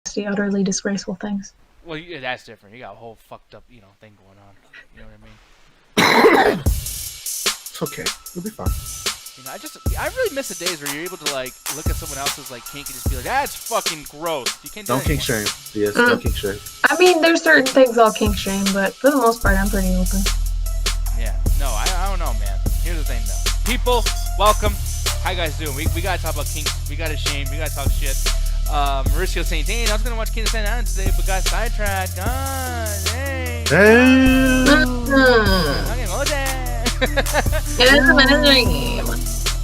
nasty, utterly disgraceful things. Well, yeah, that's different. You got a whole fucked up, thing going on. You know what I mean? It's okay. You'll be fine. I really miss the days where you're able to like look at someone else's like kink and just be like, that's fucking gross. You can't do Don't that kink anymore. shame. Yes, don't kink shame. I mean, there's certain things I'll kink shame, but for the most part, I'm pretty open. Yeah. No, I don't know, man. Here's the thing, though. People, welcome. How you guys doing? We gotta talk about kinks. We gotta shame. We gotta talk shit. Mauricio saying, dang, I was gonna watch King of Staten Island today, but got sidetracked. Dang.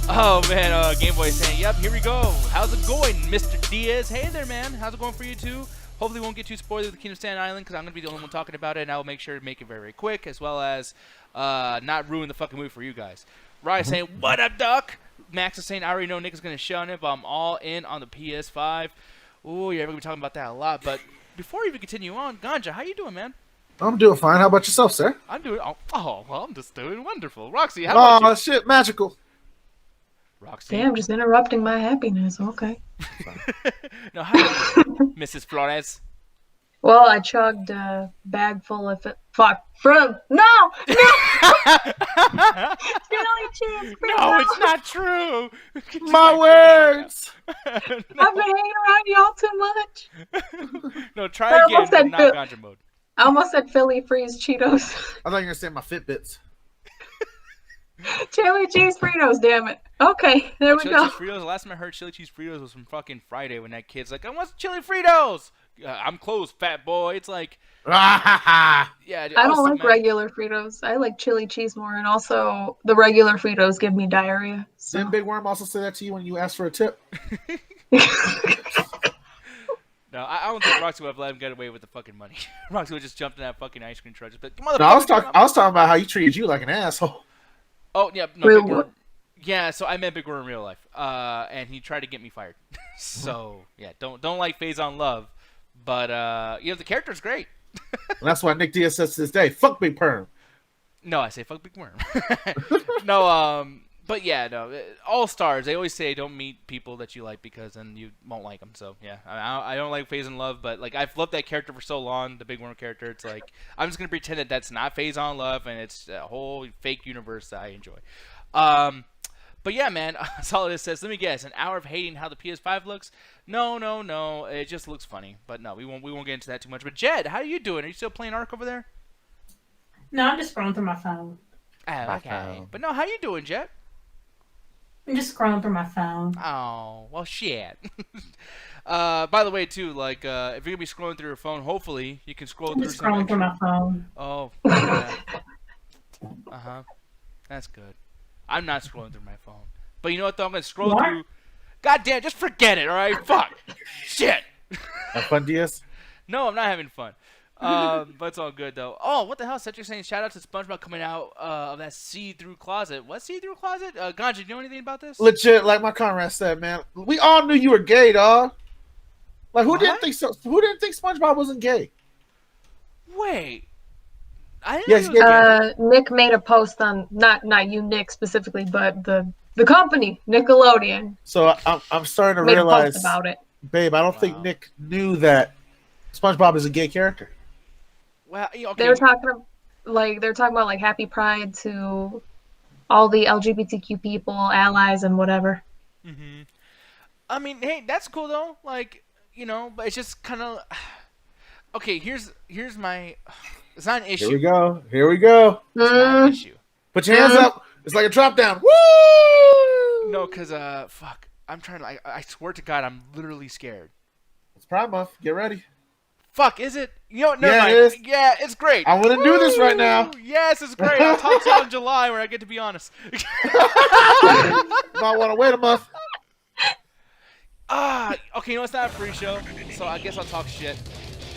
Oh man, Game Boy saying, yep, here we go. How's it going, Mr. Diaz? Hey there, man. How's it going for you too? Hopefully, we won't get too spoiled with the King of Staten Island because I'm gonna be the only one talking about it, and I will make sure to make it very, very quick, as well as not ruin the fucking movie for you guys. Ryan saying, what up, Duck? Max is saying, I already know Nick is gonna shit on it, but I'm all in on the PS5. Ooh, yeah, we're gonna be talking about that a lot. But before we even continue on, Ganja, how you doing, man? I'm doing fine. How about yourself, sir? I'm doing. Oh, well, I'm just doing wonderful. Roxy, how about you? Oh shit, magical. Roxy. Damn, just interrupting my happiness. Okay. No, how you doing, Mrs. Flores? Well, I chugged a bag full of no, chili cheese. No, it's not true. My words. I've been hanging around y'all too much. No, try again, but not Ganja mode. I almost said Philly Freeze Cheetos. I thought you were gonna say my Fitbits. Chili cheese Fritos, damn it. Okay, there we go. Chili cheese Fritos. The last time I heard chili cheese Fritos was from fucking Friday when that kid's like, I want chili Fritos. I'm closed, fat boy. It's like, yeah. Dude, I don't like regular Fritos. I like chili cheese more, and also the regular Fritos give me diarrhea. So. Didn't Big Worm also say that to you when you asked for a tip? No, I don't think Roxy would have let him get away with the fucking money. Roxy would just jumped in that fucking ice cream truck. But no, I was talking about how you treated you like an asshole. Oh yeah, no, Big Worm. Yeah, so I met Big Worm in real life, and he tried to get me fired. So yeah, don't like phase on love, but the character's great. And that's why Nick Diaz says to this day, "Fuck Big Perm." No, I say fuck Big Worm. No, but yeah, no. All stars. They always say don't meet people that you like because then you won't like them. So yeah, I don't like phase in love, but like I've loved that character for so long, the Big Worm character. It's like I'm just gonna pretend that that's not phase on love, and it's a whole fake universe that I enjoy. But yeah, man, Solid says, let me guess, an hour of hating how the PS5 looks? No, it just looks funny. But no, we won't get into that too much. But Jed, how are you doing? Are you still playing Ark over there? No, I'm just scrolling through my phone. Oh, okay. But no, how you doing, Jed? I'm just scrolling through my phone. Oh, well, shit. By the way, too, like, if you're going to be scrolling through your phone, hopefully you can scroll I'm just scrolling through my phone. Oh, yeah. Uh-huh. That's good. I'm not scrolling through my phone. But you know what, though? I'm going to scroll through. God damn, just forget it, all right? Fuck. Shit. Have fun, Diaz? No, I'm not having fun. But it's all good, though. Oh, what the hell? Cedric saying shout out to SpongeBob coming out of that see-through closet. What see-through closet? Ganja, do you know anything about this? Legit, like my comrade said, man. We all knew you were gay, dog. Like, who didn't think so? Who didn't think SpongeBob wasn't gay? Wait. I didn't know Nick made a post on not you, Nick specifically, but the company Nickelodeon. So I'm starting to made realize a post about it. Babe, I don't think Nick knew that SpongeBob is a gay character. Well, okay. They're talking about like Happy Pride to all the LGBTQ people, allies, and whatever. Mm-hmm. I mean, hey, that's cool though. Like, but it's just kind of okay. Here's my. It's not an issue. Here we go. It's not an issue. Put your hands up. It's like a drop down. Woo! No, cause fuck. I'm trying to. I swear to God, I'm literally scared. It's Pride Month. Get ready. Fuck, is it? Never mind. It is. Yeah, it's great. I'm gonna do this right now. Yes, it's great. I'll talk to you in July where I get to be honest. Might want to wait a month. Okay, it's not a free show, so I guess I'll talk shit.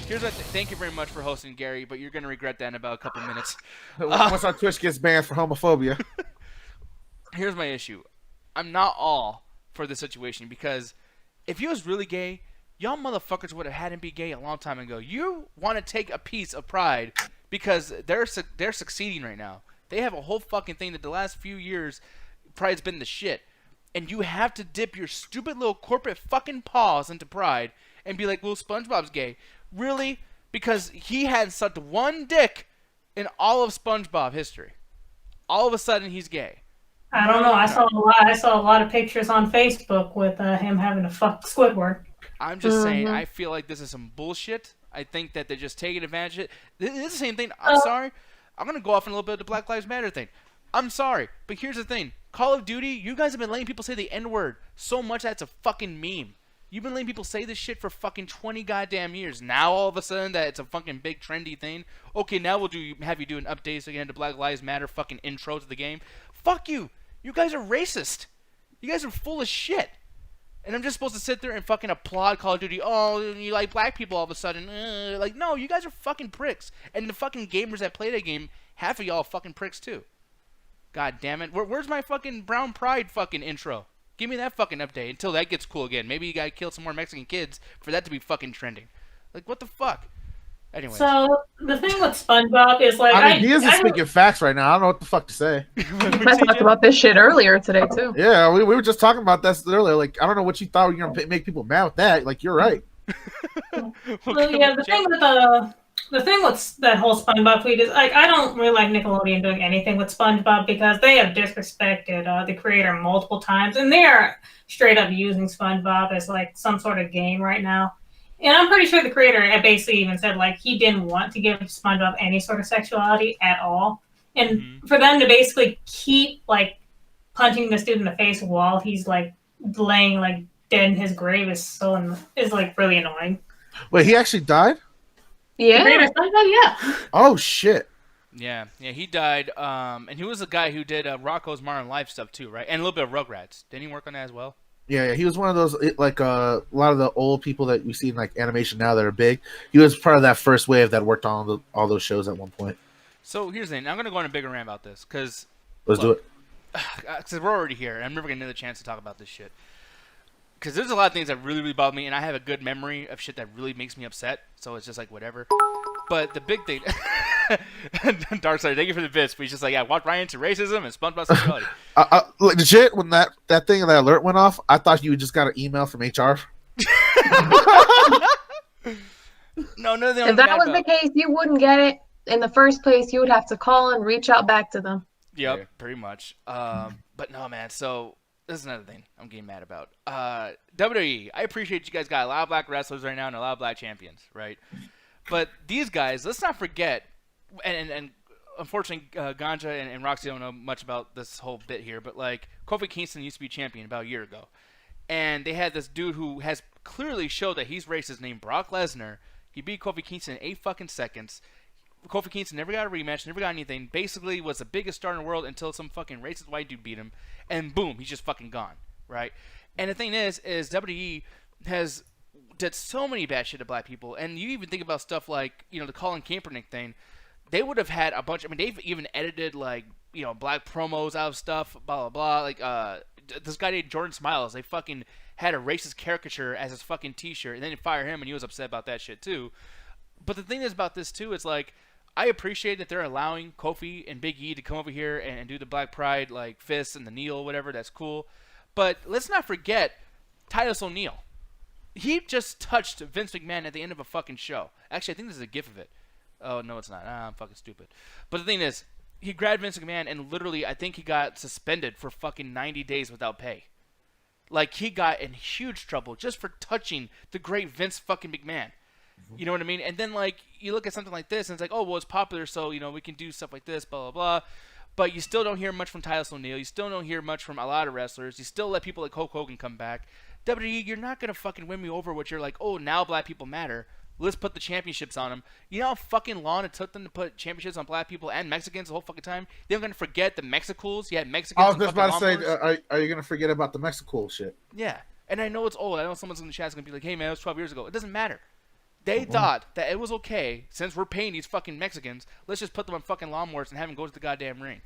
Here's what. Thank you very much for hosting, Gary, but you're gonna regret that in about a couple minutes. Once our Twitch gets banned for homophobia. Here's my issue. I'm not all for the situation because if he was really gay, y'all motherfuckers would have had him be gay a long time ago. You want to take a piece of Pride because they're succeeding right now. They have a whole fucking thing that the last few years Pride's been the shit. And you have to dip your stupid little corporate fucking paws into Pride and be like, well, SpongeBob's gay. Really? Because he had sucked one dick in all of SpongeBob history. All of a sudden, he's gay. I don't know. I saw a lot of pictures on Facebook with him having to fuck Squidward. I'm just saying, I feel like this is some bullshit. I think that they're just taking advantage of it. This is the same thing. I'm sorry. I'm going to go off on a little bit of the Black Lives Matter thing. I'm sorry, but here's the thing. Call of Duty, you guys have been letting people say the N-word so much that's a fucking meme. You've been letting people say this shit for fucking 20 goddamn years. Now all of a sudden that it's a fucking big trendy thing. Okay, now we'll have you do an update again to Black Lives Matter fucking intro to the game. Fuck you. You guys are racist. You guys are full of shit. And I'm just supposed to sit there and fucking applaud Call of Duty. Oh, you like black people all of a sudden. Like, no, you guys are fucking pricks. And the fucking gamers that play that game, half of y'all are fucking pricks too. God damn it. Where's my fucking Brown Pride fucking intro? Give me that fucking update until that gets cool again. Maybe you gotta kill some more Mexican kids for that to be fucking trending. Like, what the fuck? Anyway. So the thing with SpongeBob is like, I mean, he isn't speaking facts right now. I don't know what the fuck to say. I talked about this shit earlier today too. Yeah, we were just talking about that earlier. Like, I don't know what you thought you were gonna make people mad with that. Like, you're right. so yeah, the thing with that whole SpongeBob tweet is like, I don't really like Nickelodeon doing anything with SpongeBob because they have disrespected the creator multiple times, and they are straight up using SpongeBob as like some sort of game right now. And I'm pretty sure the creator basically even said like he didn't want to give SpongeBob any sort of sexuality at all, and for them to basically keep like punching this dude in the face while he's like laying like dead in his grave is like really annoying. Wait, he actually died? Yeah. Yeah. Oh shit. Yeah, he died. And he was the guy who did Rocko's Modern Life stuff too, right? And a little bit of Rugrats. Didn't he work on that as well? Yeah, he was one of those, like, a lot of the old people that we see in, like, animation now that are big. He was part of that first wave that worked on all those shows at one point. So, here's the thing. I'm going to go on a bigger rant about this, because... Let's do it. Because we're already here, and I'm never going to get another chance to talk about this shit. Because there's a lot of things that really, really bother me, and I have a good memory of shit that really makes me upset, so it's just like, whatever. But the big thing... Darkside, thank you for the bits, but he's just like, yeah, walk right into racism and SpongeBob sexuality. Legit, when that alert went off, I thought you just got an email from HR. No, if that was the case, you wouldn't get it in the first place. You would have to call and reach out back to them. Yep, yeah. Pretty much. But no, man, so this is another thing I'm getting mad about. WWE, I appreciate you guys got a lot of black wrestlers right now and a lot of black champions, right? But these guys, let's not forget, and unfortunately, Ganja and Roxy don't know much about this whole bit here, but like Kofi Kingston used to be champion about a year ago, and they had this dude who has clearly showed that he's racist named Brock Lesnar. He beat Kofi Kingston in 8 fucking seconds. Kofi Kingston never got a rematch, never got anything. Basically, was the biggest star in the world until some fucking racist white dude beat him, and boom, he's just fucking gone, right? And the thing is WWE has did so many bad shit to black people, and you even think about stuff like, you know, the Colin Kaepernick thing. They would have had a bunch. I mean, they've even edited like, you know, black promos out of stuff, blah blah blah. Like this guy named Jordan Smiles. They fucking had a racist caricature as his fucking T-shirt, and then they fired him, and he was upset about that shit too. But the thing is about this too, it's like I appreciate that they're allowing Kofi and Big E to come over here and do the Black Pride like fists and the kneel, whatever. That's cool. But let's not forget Titus O'Neil. He just touched Vince McMahon at the end of a fucking show. Actually, I think this is a gif of it. Oh, no, it's not. I'm fucking stupid. But the thing is, he grabbed Vince McMahon and literally, I think he got suspended for fucking 90 days without pay. Like, he got in huge trouble just for touching the great Vince fucking McMahon. You know what I mean? And then, like, you look at something like this and it's like, oh, well, it's popular, so, you know, we can do stuff like this, blah, blah, blah. But you still don't hear much from Titus O'Neil. You still don't hear much from a lot of wrestlers. You still let people like Hulk Hogan come back. WWE, you're not going to fucking win me over with you're like, oh, now black people matter. Let's put the championships on them. You know how fucking long it took them to put championships on black people and Mexicans the whole fucking time? They're going to forget the Mexicools. Yeah, Mexicans. I was just about to say, are you going to forget about the Mexicool shit? Yeah. And I know it's old. I know someone's in the chat's going to be like, hey, man, it was 12 years ago. It doesn't matter. They thought that it was okay, since we're paying these fucking Mexicans, let's just put them on fucking lawnmowers and have them go to the goddamn ring.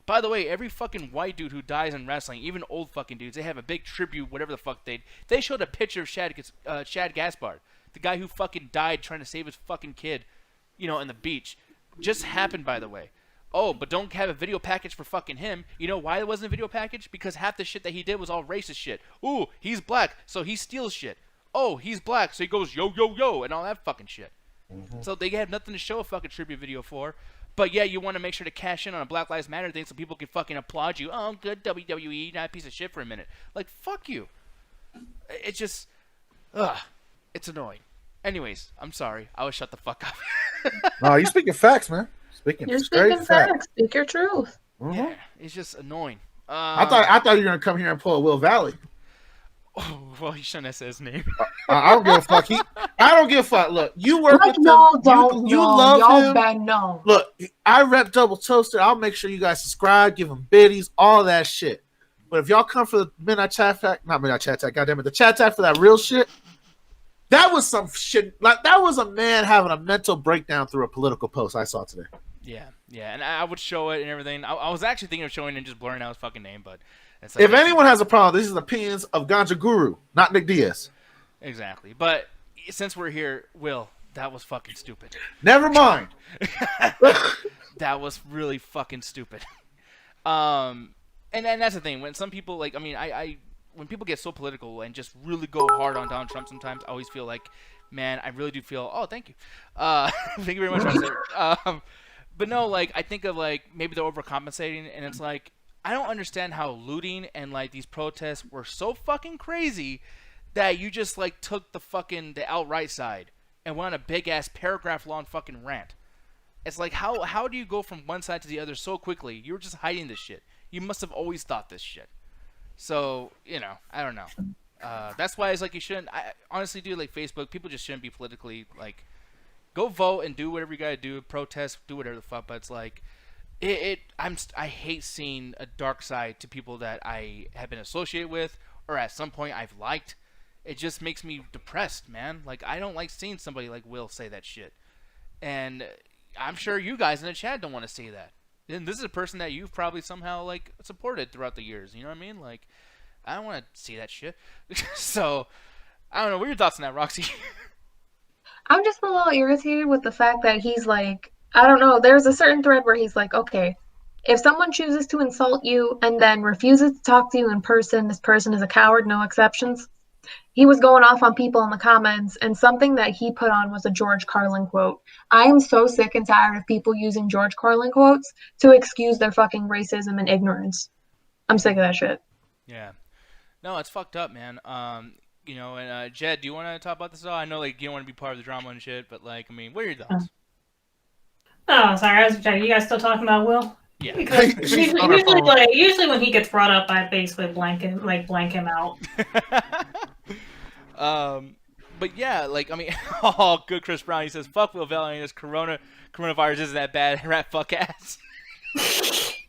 By the way, every fucking white dude who dies in wrestling, even old fucking dudes, they have a big tribute, whatever the fuck they showed a picture of Shad Gaspard. The guy who fucking died trying to save his fucking kid, you know, on the beach. Just happened, by the way. Oh, but don't have a video package for fucking him. You know why there wasn't a video package? Because half the shit that he did was all racist shit. Ooh, he's black, so he steals shit. oh, he's black, so he goes yo yo yo and all that fucking shit. Mm-hmm. So they have nothing to show a fucking tribute video for. But yeah, you want to make sure to cash in on a Black Lives Matter thing so people can fucking applaud you. Oh, good WWE, not a piece of shit for a minute. Like, fuck you. It's just, it's annoying. Anyways, I'm sorry. I will shut the fuck up. No, you speaking facts, man. You're Straight speaking facts. Speak your truth. Mm-hmm. Yeah, it's just annoying. I thought you were gonna come here and pull a Will Valley. Oh, well, he shouldn't have said his name. I don't give a fuck. I don't give a fuck. Look, you work Like with y'all them. don't You know. love Y'all him. bad know. Look, I rep Double Toaster. I'll make sure you guys subscribe, give them biddies, all that shit. But if y'all come for the Midnight Chat Tag, not Midnight Chat Tag, goddammit, the Chat Tag for that real shit, that was some shit. Like, that was a man having a mental breakdown through a political post I saw today. Yeah, and I would show it and everything. I was actually thinking of showing it and just blurring out his fucking name, but it's like, If anyone has a problem, this is the opinions of Ganja Guru, not Nick Diaz. Exactly. But since we're here, Will, that was fucking stupid. Never mind. That was really fucking stupid. And that's the thing. When some people, like, I mean, I when people get so political and just really go hard on Donald Trump sometimes, I always feel like, man, I really do feel, oh, thank you. Thank you very much, Roger. But no, like, I think of, like, maybe they're overcompensating, and it's like, I don't understand how looting and, like, these protests were so fucking crazy that you just, like, took the outright side and went on a big-ass paragraph-long fucking rant. It's like, how do you go from one side to the other so quickly? You were just hiding this shit. You must have always thought this shit. So, you know, I don't know. That's why it's like you shouldn't, I honestly do, like, Facebook, people just shouldn't be politically, like, go vote and do whatever you gotta do, protest, do whatever the fuck, but it's like, I hate seeing a dark side to people that I have been associated with, or at some point I've liked. It just makes me depressed, man. Like, I don't like seeing somebody like Will say that shit. And I'm sure you guys in the chat don't want to see that. And this is a person that you've probably somehow, like, supported throughout the years, you know what I mean? Like, I don't want to see that shit. So, I don't know, what are your thoughts on that, Roxy? I'm just a little irritated with the fact that he's like, I don't know, there's a certain thread where he's like, okay, if someone chooses to insult you and then refuses to talk to you in person, this person is a coward, no exceptions. He was going off on people in the comments, and something that he put on was a George Carlin quote. I am so sick and tired of people using George Carlin quotes to excuse their fucking racism and ignorance. I'm sick of that shit. Yeah. No, it's fucked up, man. You know, and Jed, do you want to talk about this at all? I know, like, you don't want to be part of the drama and shit, but, like, I mean, what are your thoughts? Oh, sorry. I was checking. You guys still talking about Will? Yeah. Because usually when he gets brought up, I basically blank him out. But yeah, like, I mean, oh, good Chris Brown. He says, "Fuck Will Valley, this coronavirus isn't that bad." Rat fuck ass.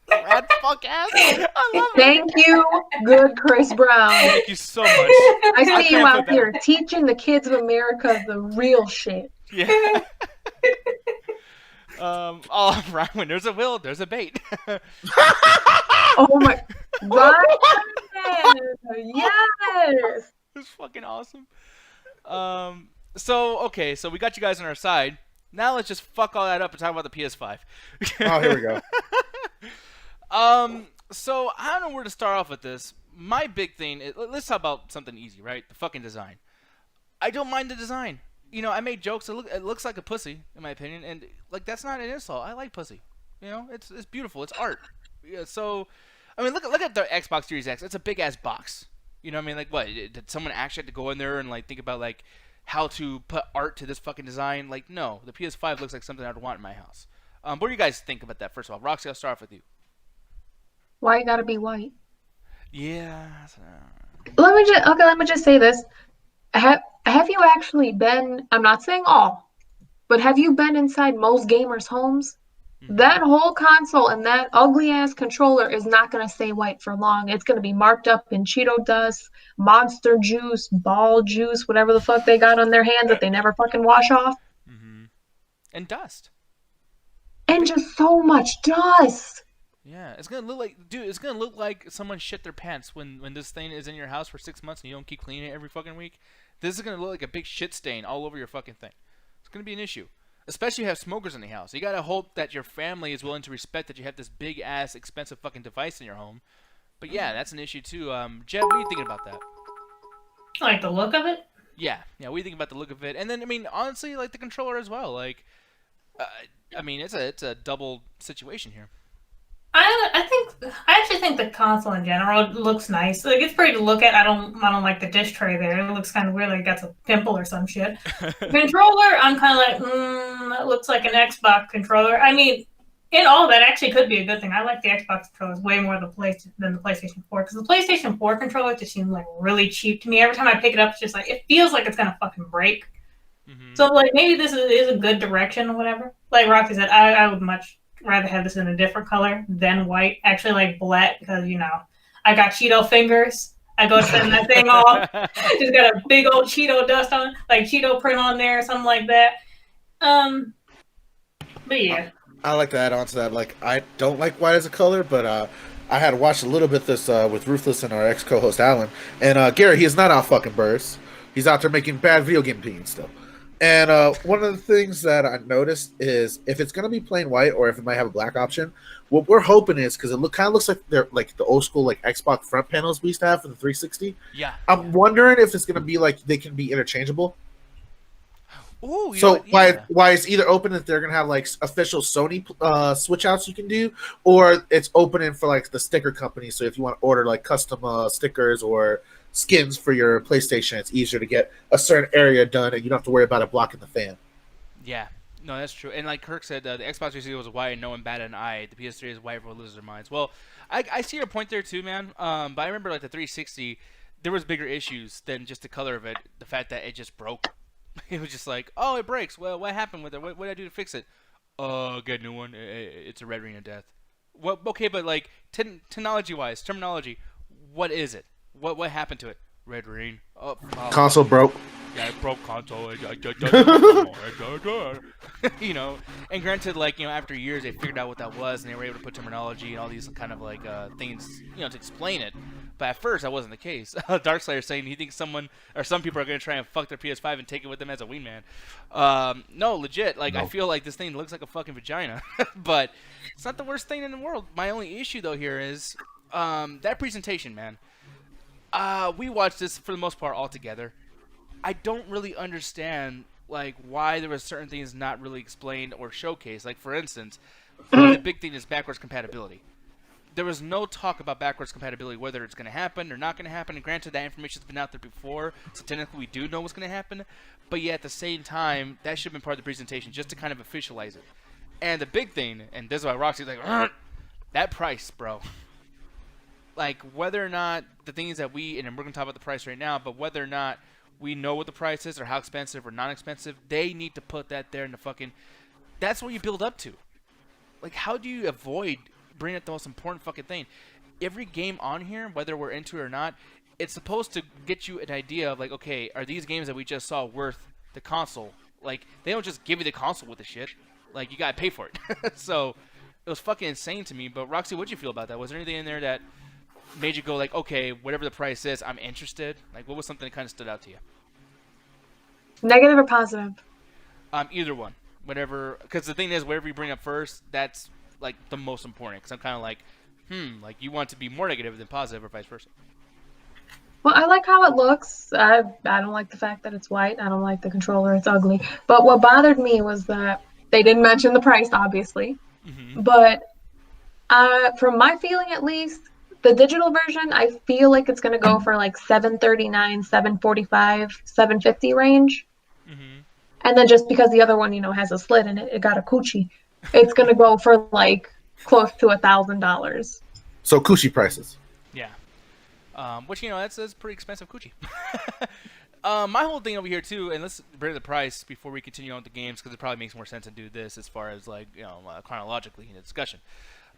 Rat fuck ass. I love it. Thank you, good Chris Brown. Thank you so much. I see you out put here teaching the kids of America the real shit. Yeah. Oh, right. When there's a will, there's a bait. Oh my, right? Yes. It's fucking awesome. So we got you guys on our side. Now let's just fuck all that up and talk about the PS5. Oh, here we go. So I don't know where to start off with this. My big thing is, let's talk about something easy, right? The fucking design. I don't mind the design. You know, I made jokes. It looks like a pussy, in my opinion, and like that's not an insult. I like pussy. You know, it's beautiful. It's art. Yeah, so, I mean, look at the Xbox Series X. It's a big ass box. You know what I mean? Like, what? Did someone actually have to go in there and, like, think about, like, how to put art to this fucking design? Like, no. The PS5 looks like something I'd want in my house. What do you guys think about that, first of all? Roxy, I'll start off with you. Why you gotta be white? Yeah. Let me just say this. Have you actually been, I'm not saying all, but have you been inside most gamers' homes? Mm-hmm. That whole console and that ugly-ass controller is not going to stay white for long. It's going to be marked up in Cheeto dust, monster juice, ball juice, whatever the fuck they got on their hands that they never fucking wash off. Mm-hmm. And dust. And just so much dust. Yeah, it's gonna look like someone shit their pants when this thing is in your house for 6 months and you don't keep cleaning it every fucking week. This is gonna look like a big shit stain all over your fucking thing. It's gonna be an issue, especially if you have smokers in the house. You gotta hope that your family is willing to respect that you have this big ass expensive fucking device in your home. But yeah, that's an issue too. Jed, what are you thinking about that? Like the look of it? Yeah, what do you think about the look of it? And then, I mean, honestly, like the controller as well. Like, uh, I mean, it's a double situation here. I actually think the console in general looks nice. Like it's pretty to look at. I don't like the dish tray there. It looks kind of weird, like it got a pimple or some shit. The controller, I'm kind of like, that looks like an Xbox controller. I mean, in all that actually could be a good thing. I like the Xbox controllers way more than the PlayStation 4 because the PlayStation 4 controller just seems like really cheap to me. Every time I pick it up, it's just like it feels like it's gonna fucking break. Mm-hmm. So like maybe this is a good direction or whatever. Like Roxy said, I would much rather have this in a different color than white. Actually, like black because I got Cheeto fingers. I go turn that thing off. Just got a big old Cheeto dust on, like Cheeto print on there, or something like that. But yeah. I like to add on to that. Like, I don't like white as a color, but I had watched a little bit this with Ruthless and our ex co-host Alan. And Gary, he is not out fucking burrs. He's out there making bad video game opinions still. And one of the things that I noticed is if it's going to be plain white or if it might have a black option, what we're hoping is because it kind of looks like they're like the old school like Xbox front panels we used to have for the 360. Yeah. I'm wondering if it's going to be like they can be interchangeable. Ooh, So why it's either open if they're going to have like official Sony switch outs you can do, or it's opening for like the sticker company. So if you want to order like custom stickers or skins for your PlayStation, it's easier to get a certain area done and you don't have to worry about it blocking the fan. Yeah, no, that's true. And like Kirk said, the Xbox 360 was white and no one batted an eye. The PS3 is white, everyone loses their minds. Well, I see your point there too, man. But I remember like the 360, there was bigger issues than just the color of it. The fact that it just broke. It was just like, oh, it breaks. Well, what happened with it? What did I do to fix it? Get a new one. It's a red ring of death. Well, okay, but like terminology-wise, what is it? What happened to it? Red ring. Console broke. Yeah, it broke console. And granted, like after years, they figured out what that was, and they were able to put terminology and all these kind of like things, to explain it. But at first, that wasn't the case. Darkslayer saying he thinks some people are gonna try and fuck their PS5 and take it with them as a wingman. No, legit. Like I feel like this thing looks like a fucking vagina, but it's not the worst thing in the world. My only issue though here is that presentation, man. We watched this for the most part all together. I don't really understand like why there were certain things not really explained or showcased. Like for instance, the big thing is backwards compatibility. There was no talk about backwards compatibility, whether it's going to happen or not going to happen. And granted, that information's been out there before, so technically we do know what's going to happen. But yet at the same time, that should have been part of the presentation just to kind of officialize it. And the big thing, and this is why Roxy's like, that price, bro. Like whether or not the things that and we're going to talk about the price right now, but whether or not we know what the price is or how expensive or non-expensive, they need to put that there in the fucking... That's what you build up to. Like, how do you avoid bringing up the most important fucking thing? Every game on here, whether we're into it or not, it's supposed to get you an idea of, like, okay, are these games that we just saw worth the console? Like, they don't just give you the console with the shit. Like, you gotta pay for it. So, it was fucking insane to me. But, Roxy, what'd you feel about that? Was there anything in there that made you go like, okay, whatever the price is, I'm interested? Like, what was something that kind of stood out to you? Negative or positive? Either one. Whatever. Because the thing is, whatever you bring up first, that's like the most important. Because I'm kind of like, like you want to be more negative than positive or vice versa. Well, I like how it looks. I don't like the fact that it's white. I don't like the controller. It's ugly. But what bothered me was that they didn't mention the price, obviously. Mm-hmm. But from my feeling at least, the digital version, I feel like it's going to go for like $739, $745, $750 range. Mm-hmm. And then just because the other one, has a slit in it, it got a coochie. It's going to go for like close to $1,000. So coochie prices. Yeah. Which, that's pretty expensive coochie. My whole thing over here too, and let's bring the price before we continue on with the games, because it probably makes more sense to do this as far as like, chronologically in the discussion.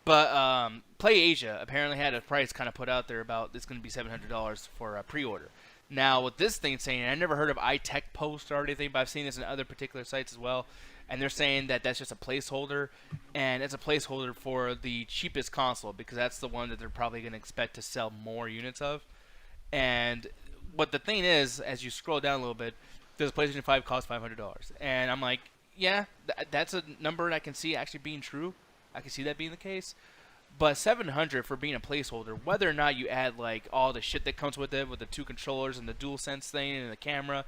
But Play Asia apparently had a price kind of put out there about it's going to be $700 for a pre-order. Now, with this thing saying, I never heard of iTech Post or anything, but I've seen this in other particular sites as well, and they're saying that that's just a placeholder, and it's a placeholder for the cheapest console because that's the one that they're probably going to expect to sell more units of. And what the thing is, as you scroll down a little bit, does PlayStation 5 cost $500? And I'm like, yeah, that's a number I can see actually being true. I can see that being the case. But $700 for being a placeholder, whether or not you add like all the shit that comes with it, with the two controllers and the DualSense thing and the camera,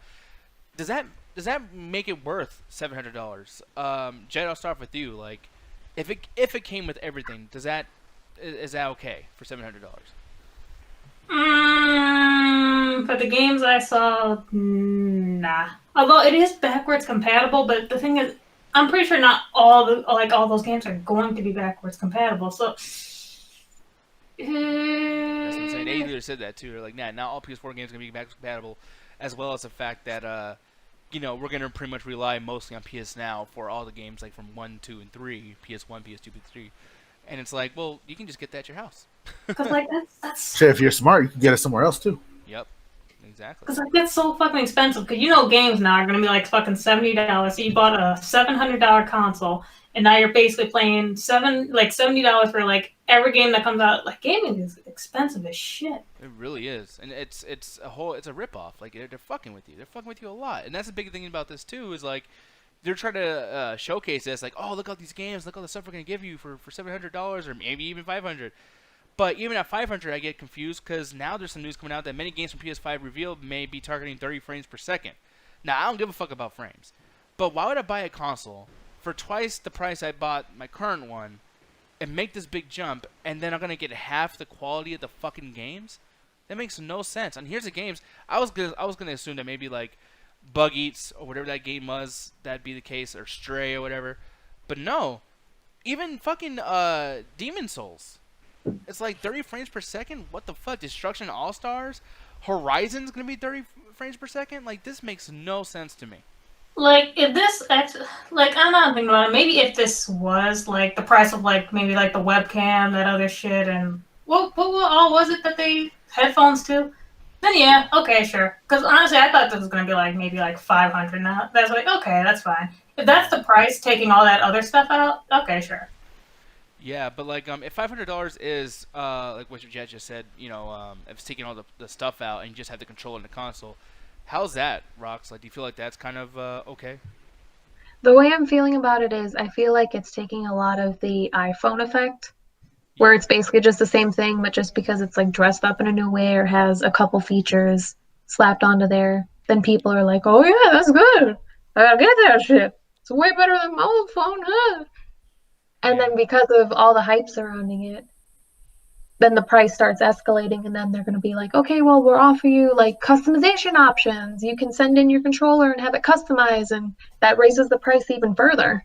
does that make it worth $700? Jed, I'll start with you. Like, if it came with everything, is that okay for $700? For the games I saw, nah. Although it is backwards compatible, but the thing is, I'm pretty sure not all those games are going to be backwards compatible. So, That's what I'm saying. They either said that too. They're like, nah, not all PS4 games are gonna be backwards compatible, as well as the fact that we're gonna pretty much rely mostly on PS Now for all the games like from 1, 2, and 3, PS1, PS2, PS3, and it's like, well, you can just get that at your house. because like that's Shit, if you're smart, you can get it somewhere else too. Yep, exactly. because like that's so fucking expensive. Because games now are gonna be like fucking $70. So you bought a $700 console, and now you're basically playing $70 for like every game that comes out. Like gaming is expensive as shit. It really is, and it's a ripoff. Like they're fucking with you. They're fucking with you a lot, and that's the big thing about this too. Is like they're trying to showcase this. Like, oh, look at all these games. Look at all the stuff we're gonna give you for $700 or maybe even $500. But even at $500, I get confused because now there's some news coming out that many games from PS5 revealed may be targeting 30 frames per second. Now, I don't give a fuck about frames. But why would I buy a console for twice the price I bought my current one and make this big jump, and then I'm going to get half the quality of the fucking games? That makes no sense. And here's the games. I was gonna assume that maybe like Bug Eats or whatever that game was, that'd be the case, or Stray or whatever. But no. Even fucking Demon Souls. It's like 30 frames per second? What the fuck? Destruction All-Stars? Horizon's gonna be 30 frames per second? Like, this makes no sense to me. Like if I'm not thinking about it. Maybe if this was like the price of like maybe like the webcam, that other shit, and what all was it that they headphones too? Then yeah, okay, sure. Because honestly, I thought this was gonna be like maybe like 500. Now that's like okay, that's fine. If that's the price, taking all that other stuff out, okay, sure. Yeah, but like, if $500 is like what Jet just said, if it's taking all the stuff out and you just have the controller and the console, how's that, Rox? Like, do you feel like that's kind of okay? The way I'm feeling about it is I feel like it's taking a lot of the iPhone effect, where it's basically just the same thing, but just because it's like dressed up in a new way or has a couple features slapped onto there, then people are like, oh yeah, that's good. I gotta get that shit. It's way better than my old phone, huh? And then because of all the hype surrounding it, then the price starts escalating, and then they're going to be like, okay, well, we'll offer you like customization options. You can send in your controller and have it customized, and that raises the price even further.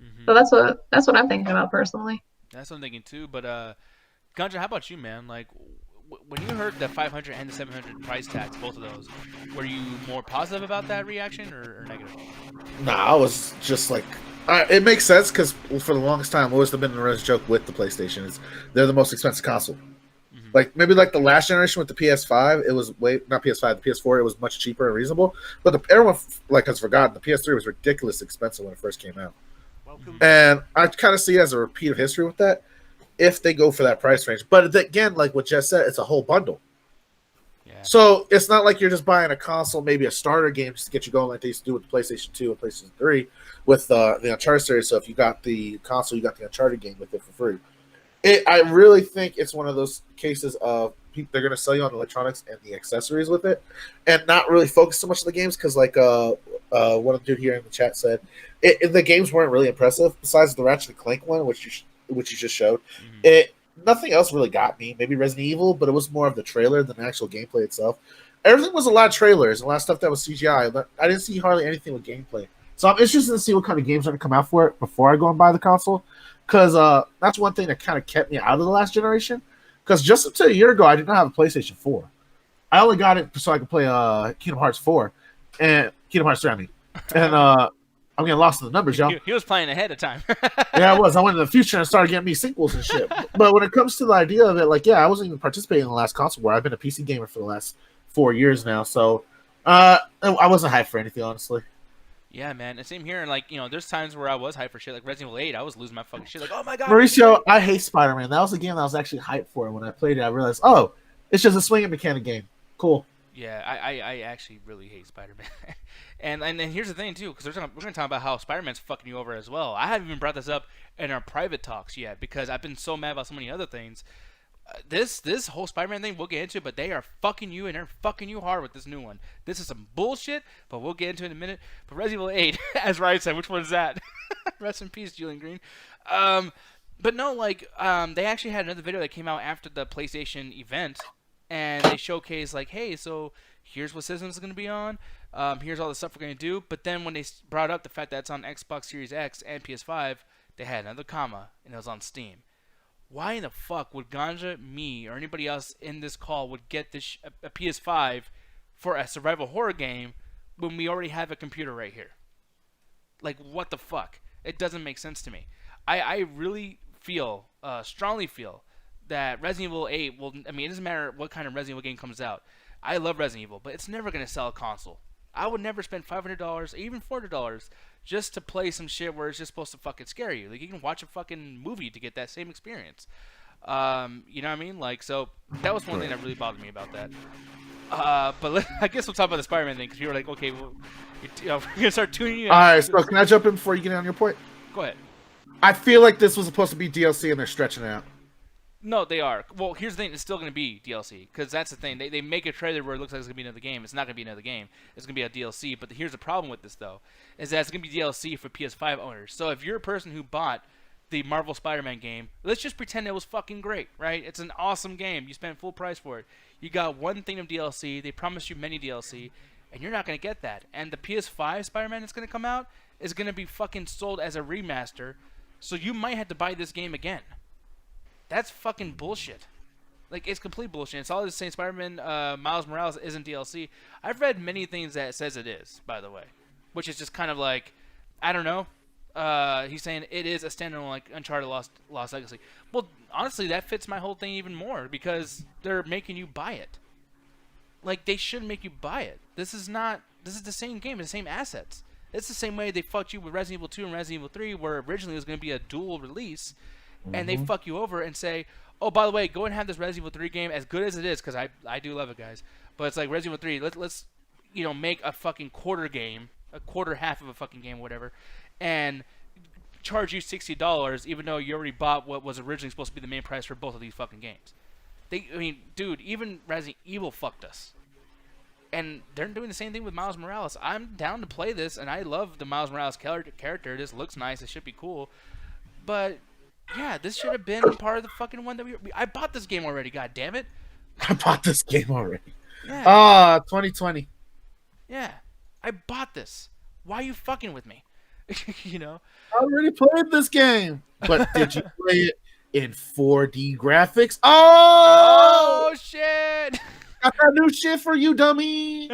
Mm-hmm. So that's what I'm thinking about personally. That's what I'm thinking too. But Ganja, how about you, man? Like, when you heard the 500 and the 700 price tags, both of those, were you more positive about that reaction or negative? Nah, I was just like, it makes sense because for the longest time, always been the running joke with the PlayStation is they're the most expensive console. Mm-hmm. Like maybe like the last generation with the PS5, it was not PS5, the PS4, it was much cheaper and reasonable. But everyone has forgotten the PS3 was ridiculously expensive when it first came out. Welcome. And I kind of see it as a repeat of history with that if they go for that price range. But again, like what Jess said, it's a whole bundle. Yeah. So it's not like you're just buying a console, maybe a starter game just to get you going like they used to do with the PlayStation 2 and PlayStation 3 with the Uncharted series. So if you got the console, you got the Uncharted game with it for free. I really think it's one of those cases of they're going to sell you on the electronics and the accessories with it and not really focus so much on the games because like one of the dude here in the chat said, the games weren't really impressive besides the Ratchet and Clank one, which you just showed. Mm-hmm. Nothing else really got me. Maybe Resident Evil, but it was more of the trailer than the actual gameplay itself. Everything was a lot of trailers and a lot of stuff that was CGI. I didn't see hardly anything with gameplay. So I'm interested to see what kind of games are going to come out for it before I go and buy the console. Because that's one thing that kind of kept me out of the last generation. Because just until a year ago, I did not have a PlayStation 4. I only got it so I could play Kingdom Hearts 4. And Kingdom Hearts 3, I mean. And I'm getting lost in the numbers, y'all. He was playing ahead of time. Yeah, I was. I went in the future and started getting me sequels and shit. But when it comes to the idea of it, like, yeah, I wasn't even participating in the last console war. I've been a PC gamer for the last 4 years now. So I wasn't hyped for anything, honestly. Yeah, man. And same here. And, like, there's times where I was hyped for shit. Like Resident Evil 8, I was losing my fucking shit. Like, oh, my God. Mauricio, I hate Spider-Man. That was a game that I was actually hyped for. And when I played it, I realized, oh, it's just a swinging mechanic game. Cool. Yeah, I actually really hate Spider-Man. and here's the thing, too, because we're going to talk about how Spider-Man's fucking you over as well. I haven't even brought this up in our private talks yet because I've been so mad about so many other things. This whole Spider-Man thing we'll get into, but they are fucking you, and they're fucking you hard with this new one. This is some bullshit, but we'll get into it in a minute. But Resident Evil 8, as Ryan said, which one is that? Rest in peace, Julian Green. But no, like, they actually had another video that came out after the PlayStation event, and they showcased, like, hey, so here's what systems is going to be on, here's all the stuff we're going to do. But then when they brought up the fact that it's on Xbox Series X and PS5, they had another comma, and it was on Steam. Why in the fuck would Ganja, me, or anybody else in this call would get this a PS5 for a survival horror game when we already have a computer right here? Like, what the fuck? It doesn't make sense to me. I really feel, strongly feel, that Resident Evil 8 will, I mean, it doesn't matter what kind of Resident Evil game comes out. I love Resident Evil, but it's never going to sell a console. I would never spend $500 or even $400 just to play some shit where it's just supposed to fucking scare you. Like, you can watch a fucking movie to get that same experience. You know what I mean? Like, so that was one thing that really bothered me about that. But I guess we'll talk about the Spider-Man thing, because you were like, okay, well, we're going to start tuning you. All right, so can I jump in before you get on your point? Go ahead. I feel like this was supposed to be DLC and they're stretching it out. No, they are. Well, here's the thing. It's still going to be DLC, because that's the thing. They make a trailer where it looks like it's going to be another game. It's not going to be another game. It's going to be a DLC. But here's the problem with this, though, is that it's going to be DLC for PS5 owners. So if you're a person who bought the Marvel Spider-Man game, let's just pretend it was fucking great, right? It's an awesome game. You spent full price for it. You got one thing of DLC. They promised you many DLC, and you're not going to get that. And the PS5 Spider-Man that's going to come out is going to be fucking sold as a remaster, so you might have to buy this game again. That's fucking bullshit. Like, it's complete bullshit. It's all just saying Spider-Man Miles Morales isn't DLC. I've read many things that says it is, by the way, which is just kind of like, I don't know. He's saying it is a standalone, like, Uncharted Lost Legacy. Well, honestly, that fits my whole thing even more, because they're making you buy it. Like, they should make you buy it. This is the same game, the same assets. It's the same way they fucked you with Resident Evil 2 and Resident Evil 3, where originally it was going to be a dual release, and they fuck you over and say, oh, by the way, go and have this Resident Evil 3 game, as good as it is, because I do love it, guys. But it's like Resident Evil 3, let's make a fucking quarter game, a quarter half of a fucking game, whatever, and charge you $60, even though you already bought what was originally supposed to be the main price for both of these fucking games. Dude, even Resident Evil fucked us. And they're doing the same thing with Miles Morales. I'm down to play this, and I love the Miles Morales character. This looks nice. It should be cool. But, yeah, this should have been part of the fucking one that I bought this game already, god damn it. I bought this game already. Yeah. 2020. Yeah. I bought this. Why are you fucking with me? You know? I already played this game. But did you play it in 4D graphics? Oh, shit! Got that new shit for you, dummy.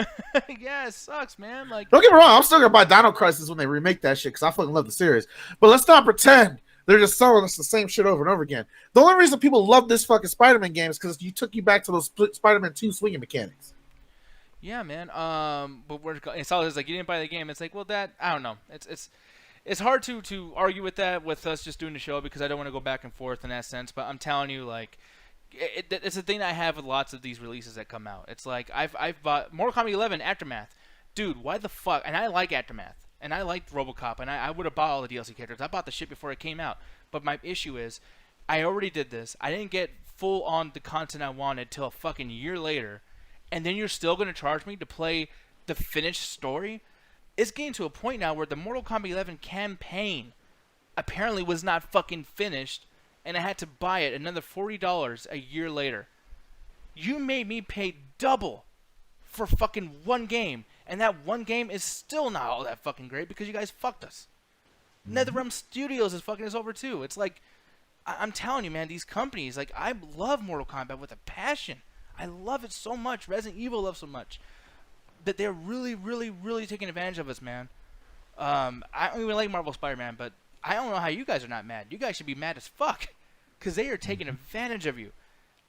Yeah, it sucks, man. Like, don't get me wrong, I'm still gonna buy Dino Crisis when they remake that shit, because I fucking love the series. But let's not pretend they're just selling us the same shit over and over again. The only reason people love this fucking Spider-Man game is because you took you back to those Spider-Man 2 swinging mechanics. Yeah, man. But it's always like, you didn't buy the game. It's like, well, that, I don't know. It's hard to argue with that with us just doing the show, because I don't want to go back and forth in that sense. But I'm telling you, like, it's a thing I have with lots of these releases that come out. It's like, I've bought Mortal Kombat 11 Aftermath. Dude, why the fuck? And I like Aftermath. And I liked RoboCop. And I would have bought all the DLC characters. I bought the shit before it came out. But my issue is, I already did this. I didn't get full on the content I wanted till a fucking year later. And then you're still going to charge me to play the finished story? It's getting to a point now where the Mortal Kombat 11 campaign apparently was not fucking finished, and I had to buy it another $40 a year later. You made me pay double for fucking one game, and that one game is still not all that fucking great because you guys fucked us. NetherRealm Studios is fucking us over too. It's like, I'm telling you, man, these companies, like, I love Mortal Kombat with a passion. I love it so much. Resident Evil love so much. That they're really, really, really taking advantage of us, man. I don't even like Marvel Spider-Man, but I don't know how you guys are not mad. You guys should be mad as fuck, because they are taking advantage of you.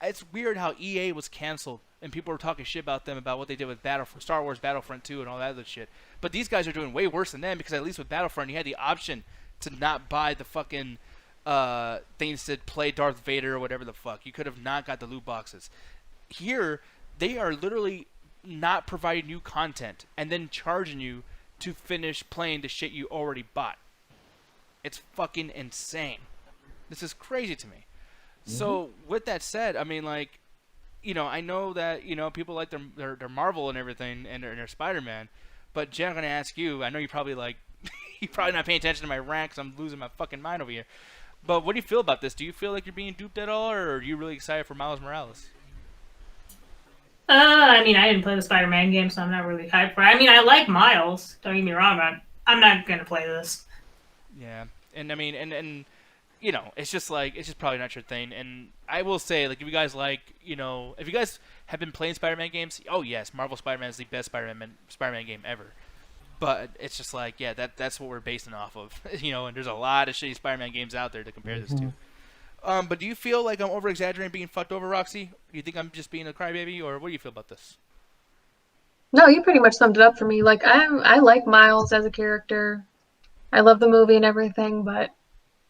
It's weird how EA was canceled, and people were talking shit about them, about what they did with Star Wars Battlefront 2 and all that other shit. But these guys are doing way worse than them, because at least with Battlefront, you had the option to not buy the fucking things to play Darth Vader or whatever the fuck. You could have not got the loot boxes. Here, they are literally not providing new content and then charging you to finish playing the shit you already bought. It's fucking insane. This is crazy to me. So with that said, I mean, like, I know that people like their Marvel and everything and their Spider-Man, but Jen, I'm gonna ask you. I know you probably like you're probably not paying attention to my rant because I'm losing my fucking mind over here. But what do you feel about this? Do you feel like you're being duped at all, or are you really excited for Miles Morales? I mean, I didn't play the Spider-Man game, so I'm not really hyped for it. I mean, I like Miles. Don't get me wrong, but I'm not gonna play this. Yeah, and I mean, and it's just like it's just probably not your thing. And I will say, like, if you guys like, if you guys have been playing Spider-Man games, oh yes, Marvel Spider-Man is the best Spider-Man game ever. But it's just like, yeah, that's what we're basing off of, And there's a lot of shitty Spider-Man games out there to compare this to. But do you feel like I'm over exaggerating being fucked over, Roxy? Do you think I'm just being a crybaby, or what do you feel about this? No, you pretty much summed it up for me. Like I like Miles as a character. I love the movie and everything, but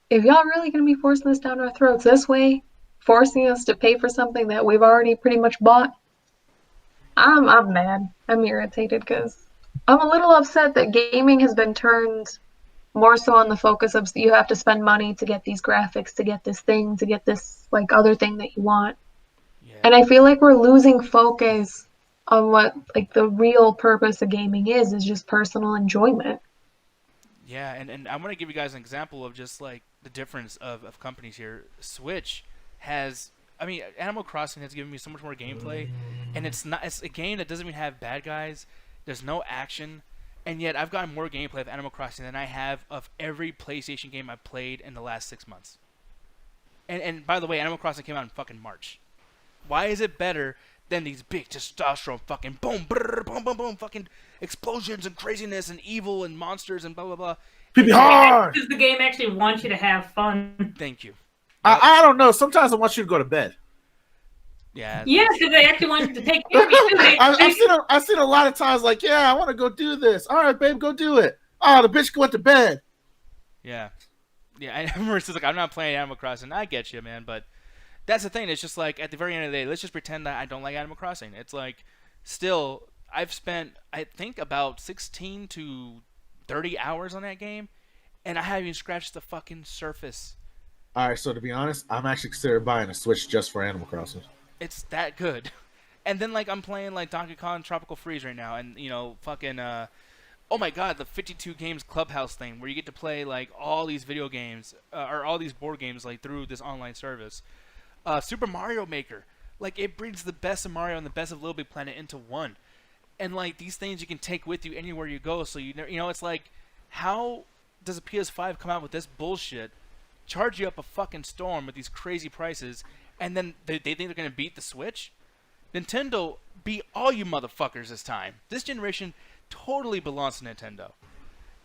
if y'all really gonna be forcing this down our throats this way, forcing us to pay for something that we've already pretty much bought, I'm mad. I'm irritated because I'm a little upset that gaming has been turned more so on the focus of you have to spend money to get these graphics, to get this thing, to get this like other thing that you want. Yeah. And I feel like we're losing focus on what like the real purpose of gaming is just personal enjoyment. Yeah, and I want to give you guys an example of just like the difference of companies here. Switch has, I mean, Animal Crossing has given me so much more gameplay, and it's a game that doesn't even have bad guys. There's no action, and yet I've gotten more gameplay of Animal Crossing than I have of every PlayStation game I've played in the last 6 months. And by the way, Animal Crossing came out in fucking March. Why is it better than these big testosterone fucking boom, brrr, boom, boom, boom, fucking explosions and craziness and evil and monsters and blah, blah, blah? Pee hard! Because the game actually wants you to have fun. Thank you. I don't know. Sometimes I want you to go to bed. Yeah. Yes, because they actually want you to take care of you. I've seen a lot of times like, yeah, I want to go do this. All right, babe, go do it. Oh, the bitch went to bed. Yeah. Yeah, I remember it's like, I'm not playing Animal Crossing. I get you, man, but that's the thing. It's just like, at the very end of the day, let's just pretend that I don't like Animal Crossing. It's like, still, I've spent, I think, about 16 to 30 hours on that game, and I haven't even scratched the fucking surface. All right, so to be honest, I'm actually considering buying a Switch just for Animal Crossing. It's that good. And then, like, I'm playing, like, Donkey Kong Tropical Freeze right now, and, fucking, oh my god, the 52 games clubhouse thing, where you get to play, like, all these video games, or all these board games, like, through this online service. Super Mario Maker. Like, it brings the best of Mario and the best of Little Big Planet into one. And, like, these things you can take with you anywhere you go, so it's like, how does a PS5 come out with this bullshit, charge you up a fucking storm with these crazy prices, and then they think they're going to beat the Switch? Nintendo beat all you motherfuckers this time. This generation totally belongs to Nintendo.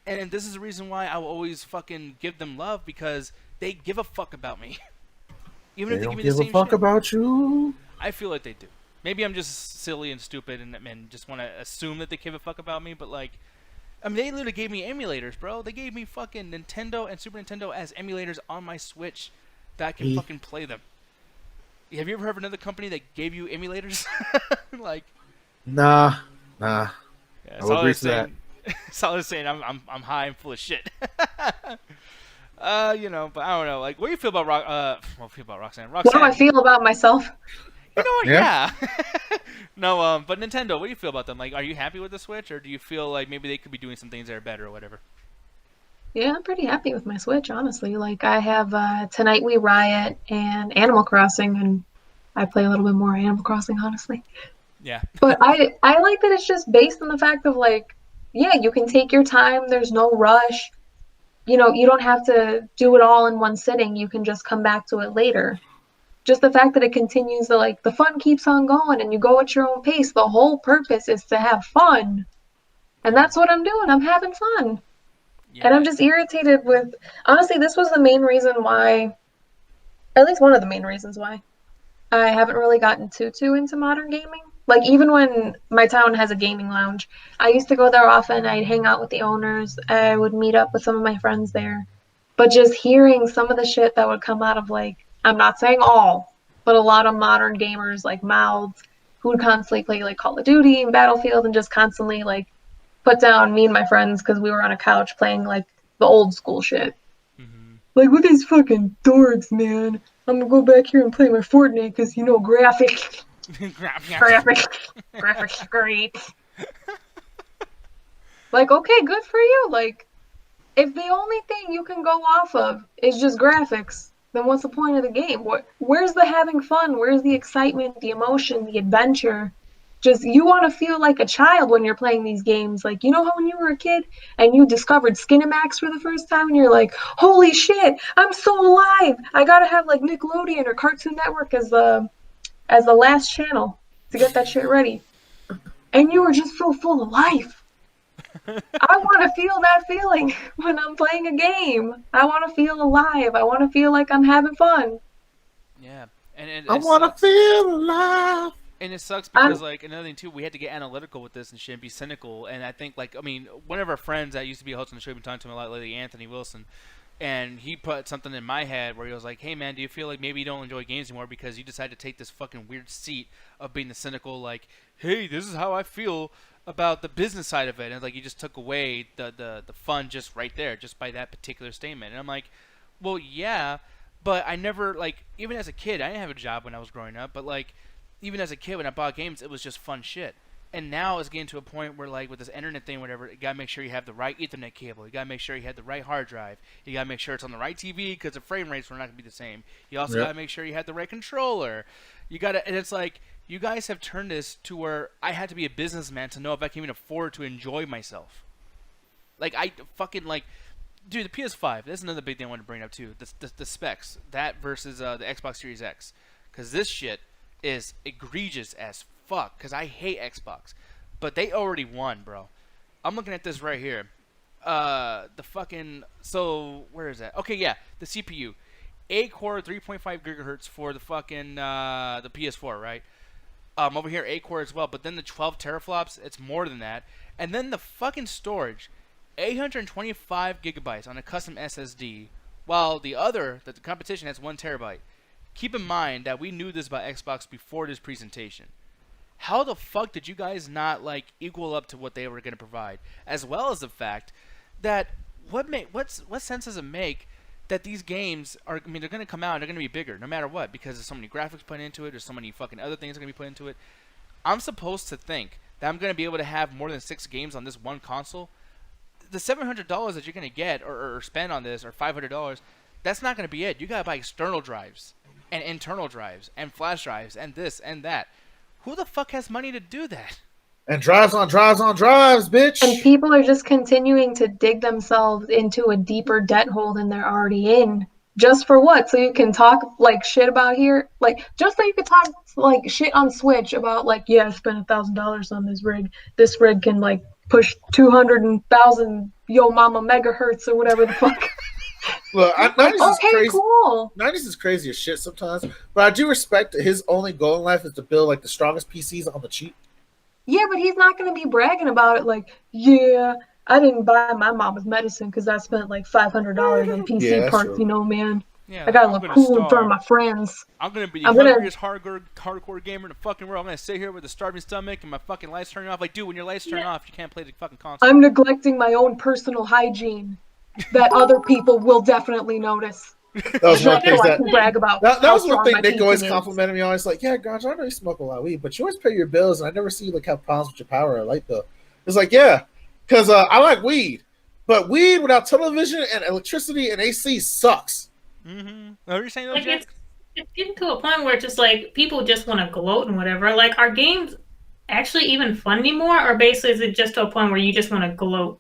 And this is the reason why I will always fucking give them love, because they give a fuck about me. Even if they don't give me the give same a fuck shit. about you. I feel like they do. Maybe I'm just silly and stupid and just want to assume that they give a fuck about me, but like, I mean, they literally gave me emulators, bro. They gave me fucking Nintendo and Super Nintendo as emulators on my Switch that I can fucking play them. Have you ever heard of another company that gave you emulators? Like, nah. Yeah, I would agree to that. That's all I was saying. I'm high and full of shit. But I don't know. Like, what do you feel about Roxanne? What do I feel about myself? You know what? Yeah. Yeah. No, but Nintendo, what do you feel about them? Like, are you happy with the Switch, or do you feel like maybe they could be doing some things that are better or whatever? Yeah, I'm pretty happy with my Switch, honestly. Like, I have Tonight We Riot and Animal Crossing, and I play a little bit more Animal Crossing, honestly. Yeah. But I like that it's just based on the fact of, like, yeah, you can take your time. There's no rush. You don't have to do it all in one sitting. You can just come back to it later. Just the fact that it continues to, like, the fun keeps on going and you go at your own pace. The whole purpose is to have fun. And that's what I'm doing. I'm having fun. Yeah. And I'm just irritated with, honestly, this was the main reason why, at least one of the main reasons why, I haven't really gotten too into modern gaming. Like, even when my town has a gaming lounge, I used to go there often. I'd hang out with the owners. I would meet up with some of my friends there. But just hearing some of the shit that would come out of, like, I'm not saying all, but a lot of modern gamers, like, mouths, who would constantly play, like, Call of Duty and Battlefield and just constantly, like, put down me and my friends because we were on a couch playing, like, the old school shit. Mm-hmm. Like, look at these fucking dorks, man. I'm gonna go back here and play my Fortnite because graphics, graphics great. Like, okay, good for you. Like, if the only thing you can go off of is just graphics, then what's the point of the game? Where's the having fun? Where's the excitement, the emotion, the adventure? Just you want to feel like a child when you're playing these games. Like, you know how when you were a kid and you discovered Skinamax for the first time and you're like, holy shit, I'm so alive. I gotta have like Nickelodeon or Cartoon Network as the last channel to get that shit ready. And you were just so full of life. I want to feel that feeling when I'm playing a game. I want to feel alive. I want to feel like I'm having fun. Yeah, and I want to feel alive. And it sucks because, like, another thing, too, we had to get analytical with this and shit and be cynical. And I think, like, I mean, one of our friends that used to be a host on the show, we've been talking to him a lot lately, Anthony Wilson, and he put something in my head where he was like, hey, man, do you feel like maybe you don't enjoy games anymore because you decided to take this fucking weird seat of being the cynical, like, hey, this is how I feel about the business side of it. And, like, you just took away the fun just right there, just by that particular statement. And I'm like, well, yeah, but I never, like, even as a kid, I didn't have a job when I was growing up, but, like, even as a kid, when I bought games, it was just fun shit. And now it's getting to a point where, like, with this internet thing, whatever, you gotta make sure you have the right Ethernet cable. You gotta make sure you have the right hard drive. You gotta make sure it's on the right TV because the frame rates are not gonna be the same. You also gotta make sure you have the right controller. You gotta, and it's like, you guys have turned this to where I had to be a businessman to know if I can even afford to enjoy myself. Like, I fucking, like, dude, the PS5, that's another big thing I wanted to bring up, too. The specs. That versus the Xbox Series X. Because this shit is egregious as fuck, because I hate Xbox, but they already won, bro. I'm looking at this right here. The fucking, so where is that? Okay, yeah, the CPU, 8-core, 3.5 gigahertz for the fucking the PS4, right? Over here 8-core as well, but then the 12 teraflops, it's more than that, and then the fucking storage, 825 gigabytes on a custom SSD, while the competition has 1 terabyte. Keep in mind that we knew this about Xbox before this presentation. How the fuck did you guys not, like, equal up to what they were going to provide? As well as the fact that what sense does it make that these games are, I mean, they're going to come out and they're going to be bigger no matter what because there's so many graphics put into it, there's so many fucking other things that are going to be put into it. I'm supposed to think that I'm going to be able to have more than 6 games on this one console. The $700 that you're going to get or spend on this, or $500, that's not going to be it. You got to buy external drives and internal drives and flash drives and this and that. Who the fuck has money to do that? And drives on drives on drives, bitch. And people are just continuing to dig themselves into a deeper debt hole than they're already in. Just for what? So you can talk like shit about here? Like, just so you can talk like shit on Switch about like, yeah, I spent $1,000 on this rig. This rig can like push 200,000 yo mama megahertz or whatever the fuck. Look, 90s is crazy. Cool. 90s is crazy as shit sometimes, but I do respect that his only goal in life is to build like the strongest PCs on the cheap. Yeah, but he's not going to be bragging about it like, yeah, I didn't buy my mama's medicine because I spent like $500 on PC parts, you know, man. Yeah, I gotta look cool in front of my friends. I'm gonna be the hungriest hardcore gamer in the fucking world. I'm gonna sit here with a starving stomach and my fucking lights turning off. Like, dude, when your lights turn off, you can't play the fucking console. I'm neglecting my own personal hygiene that other people will definitely notice. That was one thing that brag about. That was one thing Nick always complimented me on. It's like, yeah, Ganja, I know you smoke a lot of weed, but you always pay your bills, and I never see you like have problems with your power or light bill. It's like, yeah, because I like weed, but weed without television and electricity and AC sucks. Mm-hmm. What are you saying, like it's getting to a point where it's just like people just want to gloat and whatever. Like, are games actually even fun anymore, or basically is it just to a point where you just want to gloat?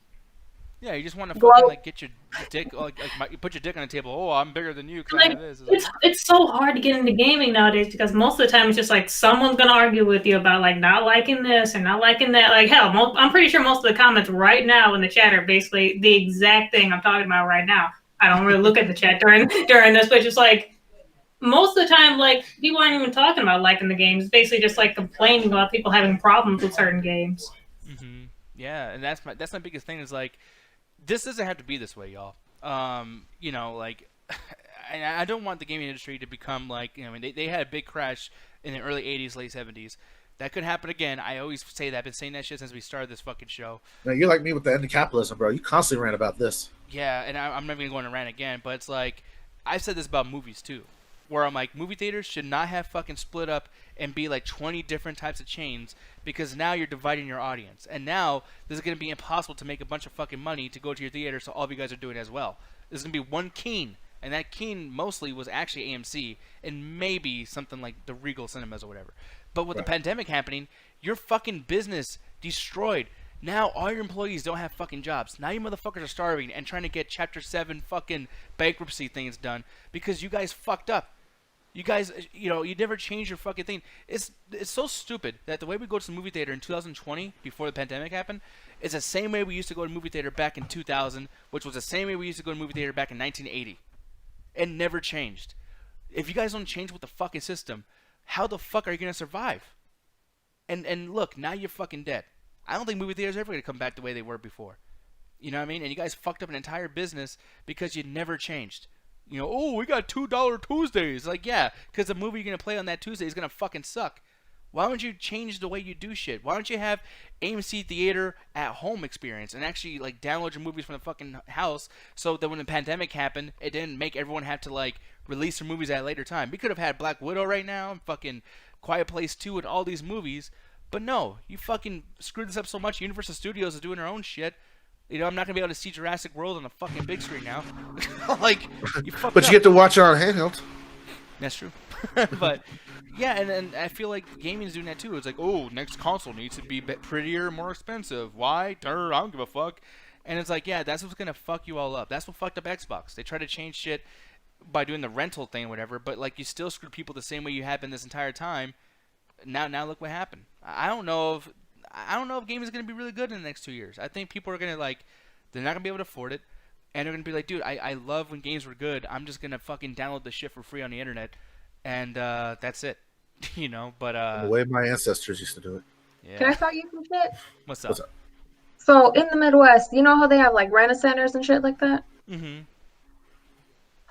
Yeah, you just want to fucking like get your dick, you put your dick on the table. Oh, I'm bigger than you because like, I have this. It's so hard to get into gaming nowadays because most of the time it's just like someone's gonna argue with you about like not liking this or not liking that. Like hell, I'm pretty sure most of the comments right now in the chat are basically the exact thing I'm talking about right now. I don't really look at the chat during this, but just like most of the time, like people aren't even talking about liking the games. It's basically just like complaining about people having problems with certain games. Mm-hmm. Yeah, and that's my biggest thing is like. This doesn't have to be this way, y'all. You know, like, I don't want the gaming industry to become like, you know, I mean, they had a big crash in the early 80s, late 70s. That could happen again. I always say that. I've been saying that shit since we started this fucking show. Now, you're like me with the end of capitalism, bro. You constantly rant about this. Yeah, and I'm never going to go on a rant again, but it's like, I've said this about movies, too. where I'm like, movie theaters should not have fucking split up and be like 20 different types of chains, because now you're dividing your audience. And now this is going to be impossible to make a bunch of fucking money to go to your theater, so all of you guys are doing it as well. There's going to be one Keen, and that Keen mostly was actually AMC and maybe something like the Regal Cinemas or whatever. But with the pandemic happening, your fucking business destroyed. Now all your employees don't have fucking jobs. Now you motherfuckers are starving and trying to get Chapter 7 fucking bankruptcy things done because you guys fucked up. You guys, you never changed your fucking thing. It's so stupid that the way we go to the movie theater in 2020, before the pandemic happened, is the same way we used to go to the movie theater back in 2000, which was the same way we used to go to the movie theater back in 1980. It never changed. If you guys don't change with the fucking system, how the fuck are you going to survive? And look, now you're fucking dead. I don't think movie theaters are ever going to come back the way they were before. You know what I mean? And you guys fucked up an entire business because you never changed. Oh, we got $2 Tuesdays. Like, yeah, because the movie you're going to play on that Tuesday is going to fucking suck. Why don't you change the way you do shit? Why don't you have AMC Theater at home experience and actually, like, download your movies from the fucking house so that when the pandemic happened, it didn't make everyone have to, like, release their movies at a later time. We could have had Black Widow right now and fucking Quiet Place 2 and all these movies. But no, you fucking screwed this up so much. Universal Studios is doing their own shit. I'm not gonna be able to see Jurassic World on a fucking big screen now. Like, you fucked But up. you get to watch it on handheld. That's true. But yeah, and I feel like gaming is doing that too. It's like, oh, next console needs to be prettier, more expensive. Why? I don't give a fuck. And it's like, yeah, that's what's gonna fuck you all up. That's what fucked up Xbox. They try to change shit by doing the rental thing, or whatever. But like, you still screwed people the same way you have been this entire time. Now look what happened. I don't know if gaming is gonna be really good in the next 2 years. I think people are gonna they're not gonna be able to afford it, and they're gonna be like, dude, I love when games were good. I'm just gonna fucking download the shit for free on the internet, and that's it. But The way my ancestors used to do it. yeah. Can I tell you some shit? What's up? What's up? So in the Midwest, you know how they have like rent-a-centers and shit like that? Mm-hmm.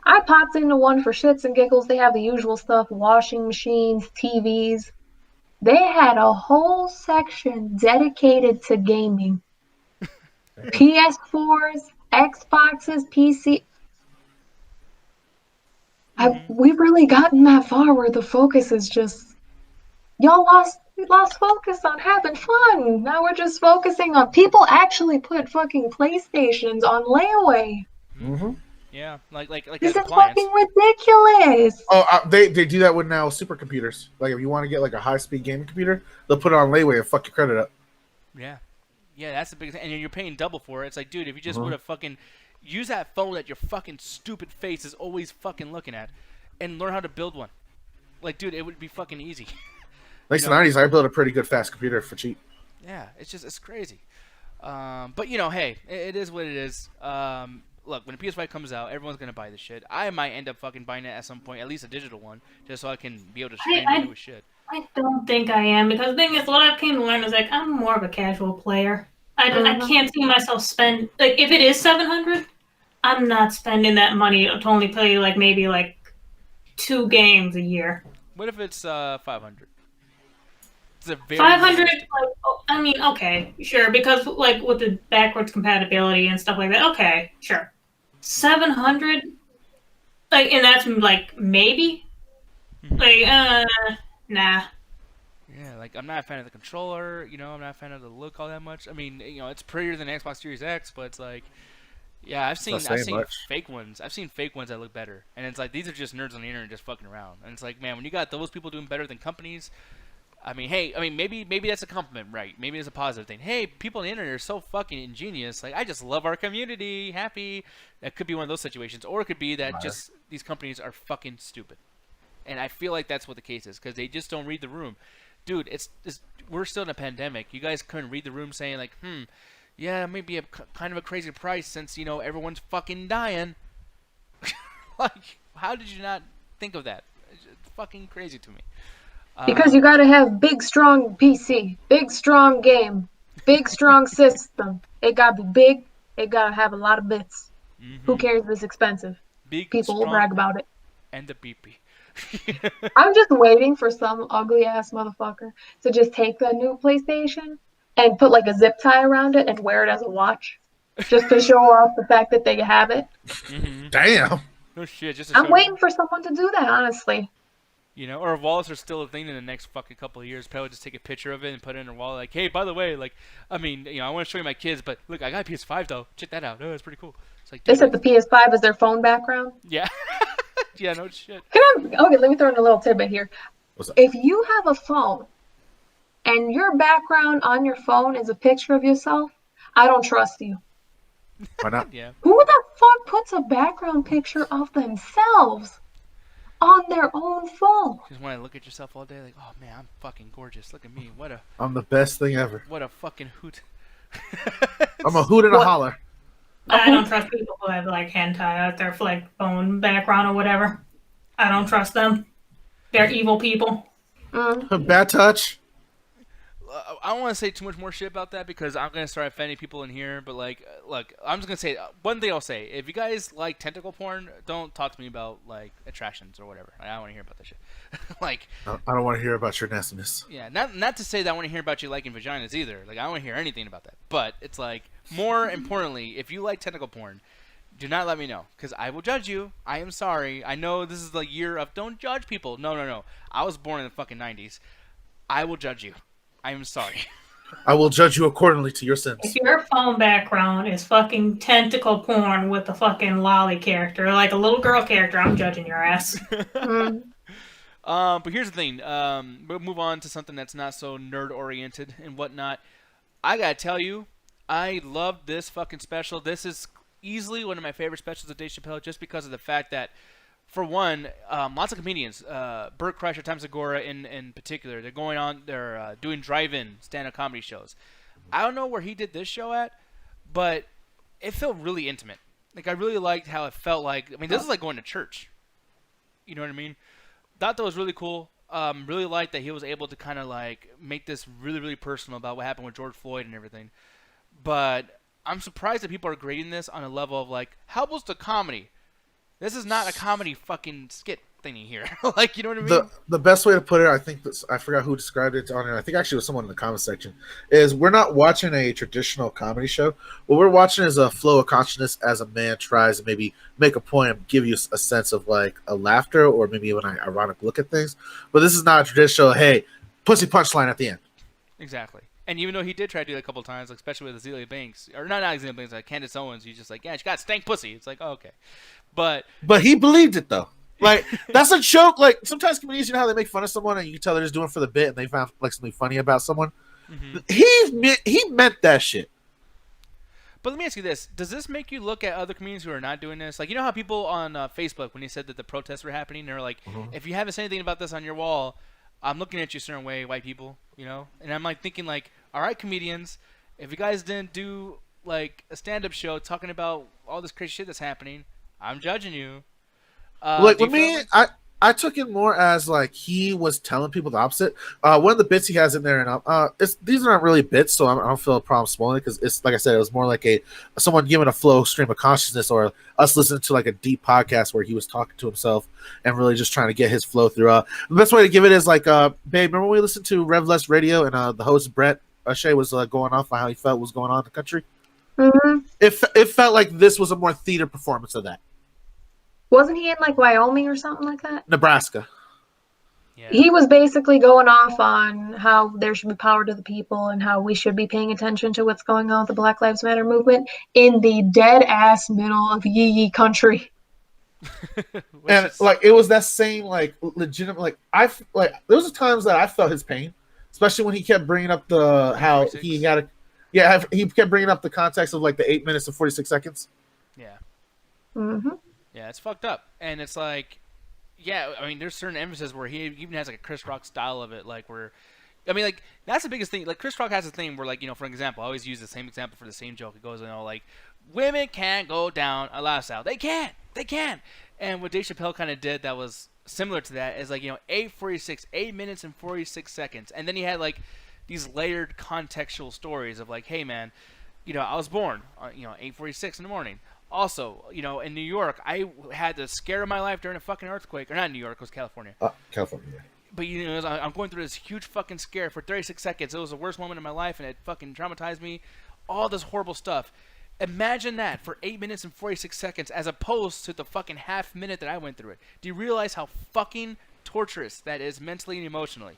I popped into one for shits and giggles. They have the usual stuff, washing machines, TVs. They had a whole section dedicated to gaming. PS4s, Xboxes, PC. We've really gotten that far where the focus is just, y'all lost focus on having fun. Now we're just focusing on, people actually put fucking PlayStations on layaway. Mm-hmm. Yeah, like This an is appliance. fucking ridiculous. Oh, they do that with now supercomputers. Like, if you want to get like a high-speed gaming computer, they'll put it on layaway and fuck your credit up. Yeah, that's the big thing. And you're paying double for it. It's like, dude, if you just would have fucking use that phone that your fucking stupid face is always fucking looking at, and learn how to build one. Like, dude, it would be fucking easy. Late 90s, I built a pretty good fast computer for cheap. Yeah, it's crazy. But hey, it is what it is. Look, when the PS5 comes out, everyone's gonna buy this shit. I might end up fucking buying it at some point, at least a digital one, just so I can be able to stream and do shit. I don't think I am, because the thing is, what I've came to learn is like I'm more of a casual player. I can't see myself spend if it is $700, I'm not spending that money to only play maybe 2 games a year. What if it's 500? It's a very 500. I mean, okay, sure, because with the backwards compatibility and stuff like that. Okay, sure. 700, and that's maybe, nah. Yeah, I'm not a fan of the controller. I'm not a fan of the look all that much. I mean, it's prettier than Xbox Series X, but it's yeah, I've seen fake ones. I've seen fake ones that look better, and it's like these are just nerds on the internet just fucking around. And it's like, man, when you got those people doing better than companies. I mean, hey, maybe that's a compliment, right? Maybe it's a positive thing. Hey, people on the internet are so fucking ingenious. Like, I just love our community. Happy. That could be one of those situations, or it could be that just these companies are fucking stupid. And I feel like that's what the case is, because they just don't read the room. Dude, we're still in a pandemic. You guys couldn't read the room, saying yeah, it may be kind of a crazy price since everyone's fucking dying. How did you not think of that? It's fucking crazy to me. Because you gotta have big, strong PC, big, strong game, big, strong system. It gotta be big. It gotta have a lot of bits. Mm-hmm. Who cares if it's expensive? Big, people will brag about it. And the BP. I'm just waiting for some ugly ass motherfucker to just take the new PlayStation and put a zip tie around it and wear it as a watch, just to show off the fact that they have it. Mm-hmm. Damn. No shit, just to I'm show waiting you. for someone to do that, honestly. You know, or if wallets are still a thing in the next fucking couple of years, probably just take a picture of it and put it in their wallet. Like, hey, by the way, like, I mean, you know, I want to show you my kids, but look, I got a PS5 though. Check that out. Oh, it's pretty cool. It's like, They dude, said the PS5 is their phone background. yeah, yeah, no shit. Okay, let me throw in a little tidbit here. What's up? If you have a phone and your background on your phone is a picture of yourself, I don't trust you. Why not? Yeah. Who the fuck puts a background picture of themselves on their own phone? Just want to look at yourself all day, like, oh man, I'm fucking gorgeous. Look at me. I'm the best thing ever. What a fucking hoot. I'm a hoot and a What? holler. I don't trust people who have like hentai out their like phone background or whatever. I don't trust them. They're evil people. Bad touch. I don't want to say too much more shit about that because I'm gonna start offending people in here. But like, look, I'm just gonna say one thing. I'll say, if you guys like tentacle porn, don't talk to me about like attractions or whatever. I don't want to hear about that shit. Like, I don't want to hear about your nastiness. yeah, not to say that I want to hear about you liking vaginas either. Like, I don't want to hear anything about that. But it's like, more importantly, if you like tentacle porn, do not let me know because I will judge you. I am sorry. I know this is the year of don't judge people. No. I was born in the fucking 90s. I will judge you. I am sorry. I will judge you accordingly to your sins. If your phone background is fucking tentacle porn with a fucking lolly character, like a little girl character, I'm judging your ass. But here's the thing. We'll move on to something that's not so nerd-oriented and whatnot. I gotta tell you, I love this fucking special. This is easily one of my favorite specials of Dave Chappelle just because of the fact that, for one, lots of comedians, Burt Kreischer, Tom Segura in particular, they're doing drive-in stand-up comedy shows. I don't know where he did this show at, but it felt really intimate. Like, I really liked how it felt like, I mean, this is like going to church. You know what I mean? Thought that was really cool. Really liked that he was able to kind of like make this really, really personal about what happened with George Floyd and everything. But I'm surprised that people are grading this on a level of like, how was the comedy? This is not a comedy fucking skit thingy here. Like, you know what I mean? The best way to put it, I think, I forgot who described it on it. I think actually it was someone in the comment section. Is we're not watching a traditional comedy show. What we're watching is a flow of consciousness as a man tries to maybe make a point and give you a sense of like a laughter or maybe even an ironic look at things. But this is not a traditional, hey, pussy punchline at the end. Exactly. And even though he did try to do that a couple times, like especially with Azealia Banks, or not Azealia Banks, like Candace Owens, he's just like, yeah, she got stank pussy. It's like, oh, okay. But he believed it though. Like, that's a joke. Like, sometimes comedians, you know how they make fun of someone and you can tell they're just doing it for the bit and they found like something funny about someone. He meant that shit. But let me ask you this: does this make you look at other comedians who are not doing this? Like, you know how people on Facebook, when they said that the protests were happening, they're like, if you haven't said anything about this on your wall, I'm looking at you a certain way, white people, you know? And I'm like thinking like, all right, comedians, if you guys didn't do like a stand-up show talking about all this crazy shit that's happening, I'm judging you. Like with me, I took it more as like he was telling people the opposite. One of the bits he has in there, and these are not really bits, so I don't feel a problem spoiling it because it's like I said, it was more like someone giving a flow stream of consciousness, or us listening to like a deep podcast where he was talking to himself and really just trying to get his flow through. The best way to give it is like, babe, remember when we listened to Rev Less Radio and the host Brett Shea was going off on how he felt was going on in the country? It felt like this was a more theater performance of that. Wasn't he in like Wyoming or something like that? Nebraska. Yeah. He was basically going off on how there should be power to the people and how we should be paying attention to what's going on with the Black Lives Matter movement in the dead ass middle of yee country. And like it was that same like legitimate like there was times that I felt his pain, especially when he kept bringing up how he had he kept bringing up the context of like the 8 minutes and 46 seconds. Yeah. Mm-hmm. Yeah, it's fucked up, and it's like, yeah, I mean, there's certain emphasis where he even has like a Chris Rock style of it, like where, I mean, like that's the biggest thing. Like Chris Rock has a thing where, like, you know, for example, I always use the same example for the same joke. It goes, you know, like women can't go down a lifestyle. They can. And what Dave Chappelle kind of did that was similar to that is like, you know, 8 minutes and 46 seconds, and then he had like these layered contextual stories of like, hey man, you know, I was born, 8:46 in the morning. Also, you know, in New York, I had the scare of my life during a fucking earthquake. Or not New York, it was California. California. But, you know, I'm going through this huge fucking scare for 36 seconds. It was the worst moment of my life, and it fucking traumatized me. All this horrible stuff. Imagine that for 8 minutes and 46 seconds as opposed to the fucking half minute that I went through it. Do you realize how fucking torturous that is mentally and emotionally?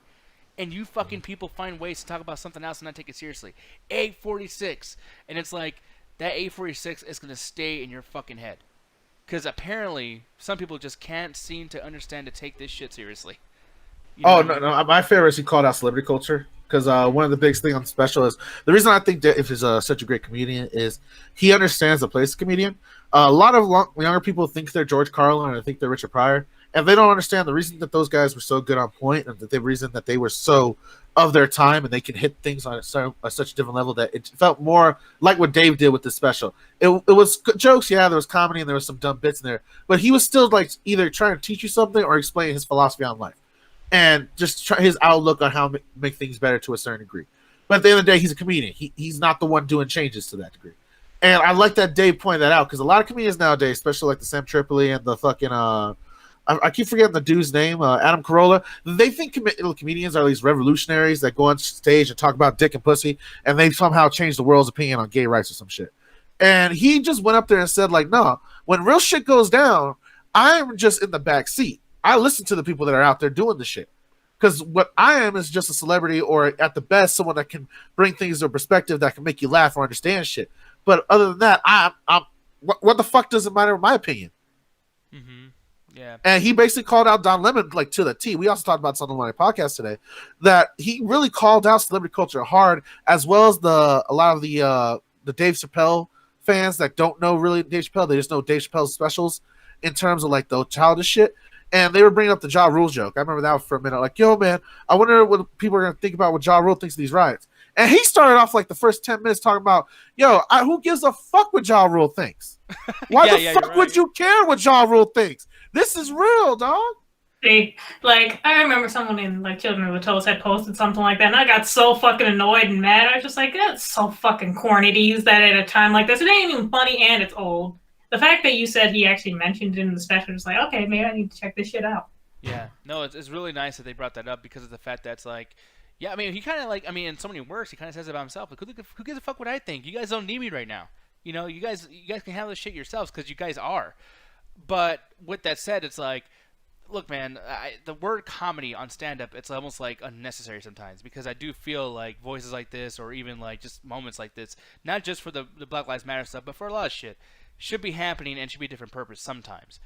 And you fucking people find ways to talk about something else and not take it seriously. 8:46, and it's like that 8:46 is gonna stay in your fucking head, because apparently some people just can't seem to understand to take this shit seriously. You know Oh what I no, mean? no, my favorite is he called out celebrity culture because one of the biggest thing on the special is the reason I think that if he's such a great comedian is he understands the place of comedian. A lot of younger people think they're George Carlin or think they're Richard Pryor, and they don't understand the reason that those guys were so good on point, and the reason that they were so of their time and they can hit things on such a different level that it felt more like what Dave did with the special. It was good jokes, yeah, there was comedy and there was some dumb bits in there, but he was still like either trying to teach you something or explain his philosophy on life and just try his outlook on how to make things better to a certain degree. But at the end of the day, he's a comedian. He's not the one doing changes to that degree. And I like that Dave pointed that out because a lot of comedians nowadays, especially like the Sam Tripoli and the fucking I keep forgetting the dude's name, Adam Carolla. They think comedians are these revolutionaries that go on stage and talk about dick and pussy, and they somehow change the world's opinion on gay rights or some shit. And he just went up there and said, like, no, when real shit goes down, I'm just in the back seat. I listen to the people that are out there doing the shit. Because what I am is just a celebrity, or at the best, someone that can bring things to a perspective that can make you laugh or understand shit. But other than that, I'm what the fuck does it matter in my opinion? Mm-hmm. Yeah. And he basically called out Don Lemon like to the T. We also talked about this on the Money podcast today, that he really called out celebrity culture hard, as well as a lot of the Dave Chappelle fans that don't know really Dave Chappelle. They just know Dave Chappelle's specials in terms of like the childish shit. And they were bringing up the Ja Rule joke. I remember that for a minute. Like, yo, man, I wonder what people are going to think about what Ja Rule thinks of these riots. And he started off like the first 10 minutes talking about, yo, who gives a fuck what Ja Rule thinks? Why the fuck would you care what Ja Rule thinks? This is real, dog. See, like, I remember someone in, like, Children of the Toast had posted something like that, and I got so fucking annoyed and mad. I was just like, that's so fucking corny to use that at a time like this. It ain't even funny, and it's old. The fact that you said he actually mentioned it in the special was like, okay, maybe I need to check this shit out. Yeah. No, it's really nice that they brought that up because of the fact that's like, yeah, I mean, he kind of like, I mean, in so many words, he kind of says it about himself. Like, who gives a fuck what I think? You guys don't need me right now. You know, you guys can handle this shit yourselves because you guys are. But with that said, it's like, look, man, the word comedy on stand-up, it's almost like unnecessary sometimes because I do feel like voices like this or even like just moments like this, not just for the Black Lives Matter stuff, but for a lot of shit, should be happening and should be a different purpose sometimes.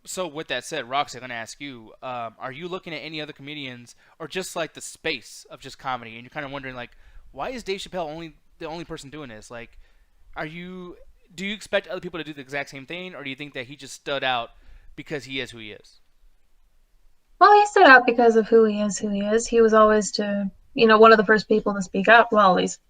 So with that said, Roxy, I'm going to ask you, are you looking at any other comedians or just like the space of just comedy and you're kind of wondering like, why is Dave Chappelle the only person doing this? Like, do you expect other people to do the exact same thing or do you think that he just stood out because he is who he is? Well, he stood out because of who he is, He was always one of the first people to speak up. Well, at least,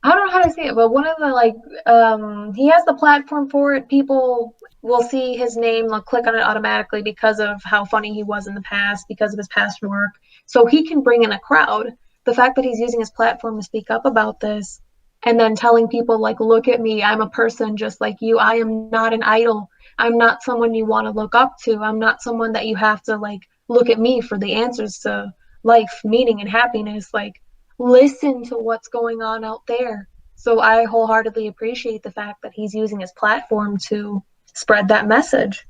I don't know how to say it, but one of the, he has the platform for it. People will see his name, they'll click on it automatically because of how funny he was in the past, because of his past work. So he can bring in a crowd. The fact that he's using his platform to speak up about this and then telling people, like, look at me, I'm a person just like you. I am not an idol. I'm not someone you want to look up to. I'm not someone that you have to, like, look at me for the answers to life, meaning, and happiness. Like, listen to what's going on out there. So I wholeheartedly appreciate the fact that he's using his platform to spread that message.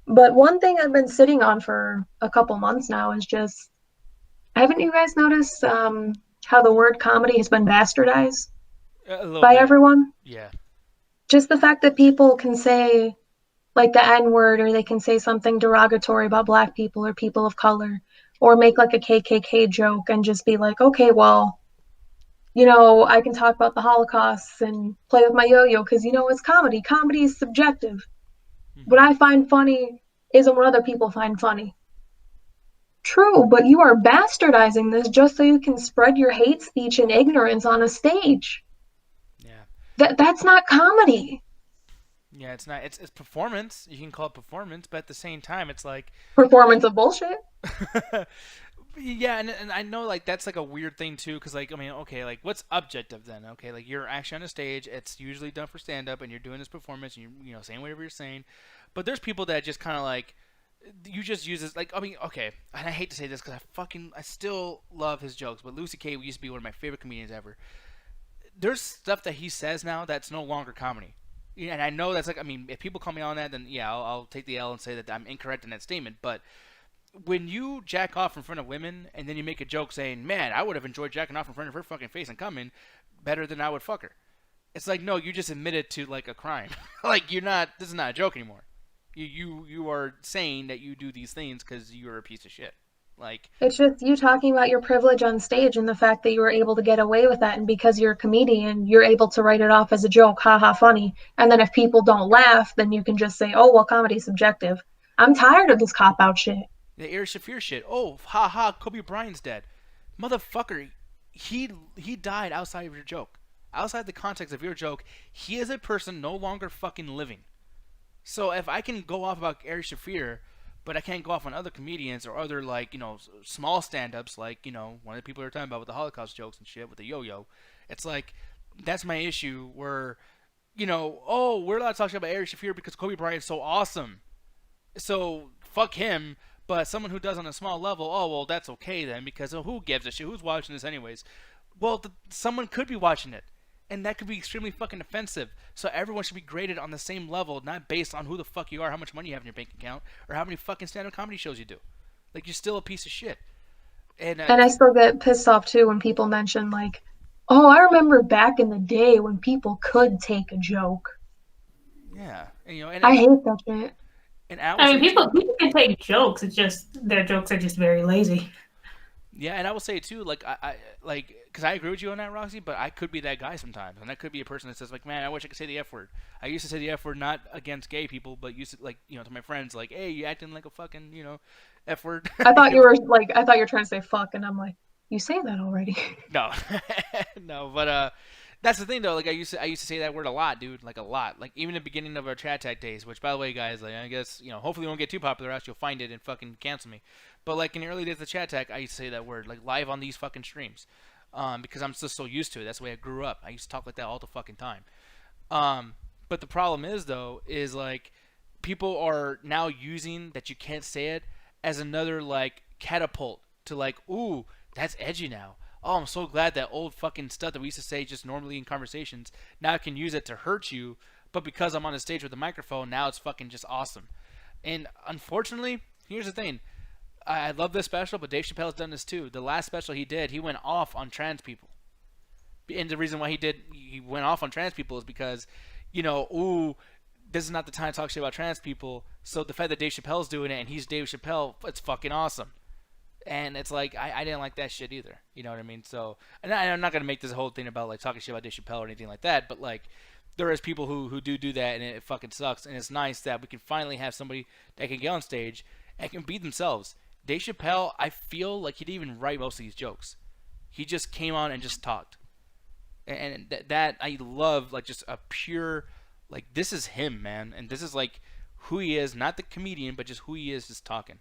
But one thing I've been sitting on for a couple months now is just, haven't you guys noticed how the word comedy has been bastardized by everyone? Yeah. Just the fact that people can say like the N-word, or they can say something derogatory about Black people or people of color, or make like a KKK joke and just be like, okay, well, I can talk about the Holocaust and play with my yo-yo because, it's comedy. Comedy is subjective. Mm-hmm. What I find funny isn't what other people find funny. True, but you are bastardizing this just so you can spread your hate speech and ignorance on a stage. Yeah. That's not comedy. Yeah, it's not. It's performance. You can call it performance, but at the same time, it's like performance of bullshit. Yeah, and I know like that's like a weird thing too, because like I mean, okay, like what's objective then? Okay, like you're actually on a stage. It's usually done for stand up, and you're doing this performance, and you're saying whatever you're saying. But there's people that just kind of like you just use this like I mean, okay, and I hate to say this because I still love his jokes, but Lucy K used to be one of my favorite comedians ever. there's stuff that he says now that's no longer comedy. Yeah, and I know that's like, I mean, if people call me on that, then yeah, I'll take the L and say that I'm incorrect in that statement. But when you jack off in front of women and then you make a joke saying, man, I would have enjoyed jacking off in front of her fucking face and coming better than I would fuck her. It's like, no, you just admitted to like a crime. Like, you're not, this is not a joke anymore. You are saying that you do these things because you're a piece of shit. Like, It's just you talking about your privilege on stage and the fact that you were able to get away with that. And because you're a comedian, you're able to write it off as a joke, haha, funny. And then if people don't laugh, then you can just say, oh, well, comedy's subjective. I'm tired of this cop out shit. the Ari Shaffir shit. Oh, haha, Kobe Bryant's dead. Motherfucker, he died outside of your joke. Outside the context of your joke, he is a person no longer fucking living. So if I can go off about Ari Shaffir, but I can't go off on other comedians or other, like, small stand-ups, like, one of the people are talking about with the Holocaust jokes and shit with the yo-yo, it's like, that's my issue where, oh, we're allowed to talk about Ari Shaffir because Kobe Bryant's so awesome. So fuck him, but someone who does on a small level, oh, well, that's okay then, because who gives a shit? Who's watching this anyways? Well, someone could be watching it. And that could be extremely fucking offensive. So everyone should be graded on the same level, not based on who the fuck you are, how much money you have in your bank account, or how many fucking stand-up comedy shows you do. Like, you're still a piece of shit. And I still get pissed off too when people mention, like, oh, I remember back in the day when people could take a joke. yeah, I hate that shit. And I mean, people can take jokes. It's just their jokes are just very lazy. Yeah, and I will say too, like because I agree with you on that, Roxy, but I could be that guy sometimes, and I could be a person that says, like, man, I wish I could say the F word. I used to say the F word not against gay people, but used to, like, to my friends, like, hey, you acting like a fucking, F word. I thought you were trying to say fuck, and I'm like, you say that already. No, no, but that's the thing though. Like, I used to say that word a lot, dude. Like, a lot. Like, even at the beginning of our chat tag days. Which, by the way, guys, like, I guess hopefully we won't get too popular, else you'll find it and fucking cancel me. But like in the early days of chat tag, I used to say that word like live on these fucking streams, because I'm just so used to it. That's the way I grew up. I used to talk like that all the fucking time. But the problem is though, is like people are now using that you can't say it as another like catapult to like, ooh, that's edgy now. Oh, I'm so glad that old fucking stuff that we used to say just normally in conversations, now I can use it to hurt you, but because I'm on the stage with the microphone, now it's fucking just awesome. And unfortunately, here's the thing. I love this special, but Dave Chappelle's done this too. The last special he did, he went off on trans people. And the reason why he went off on trans people is because, ooh, this is not the time to talk shit about trans people. So the fact that Dave Chappelle's doing it and he's Dave Chappelle, it's fucking awesome. And it's like, I didn't like that shit either. You know what I mean? So, and I'm not going to make this whole thing about like talking shit about Dave Chappelle or anything like that, but like, there is people who do that and it fucking sucks. And it's nice that we can finally have somebody that can get on stage and can be themselves. Dave Chappelle, I feel like he didn't even write most of these jokes. He just came on and just talked. And that I love, like, just a pure, like, this is him, man. And this is, like, who he is, not the comedian, but just who he is just talking.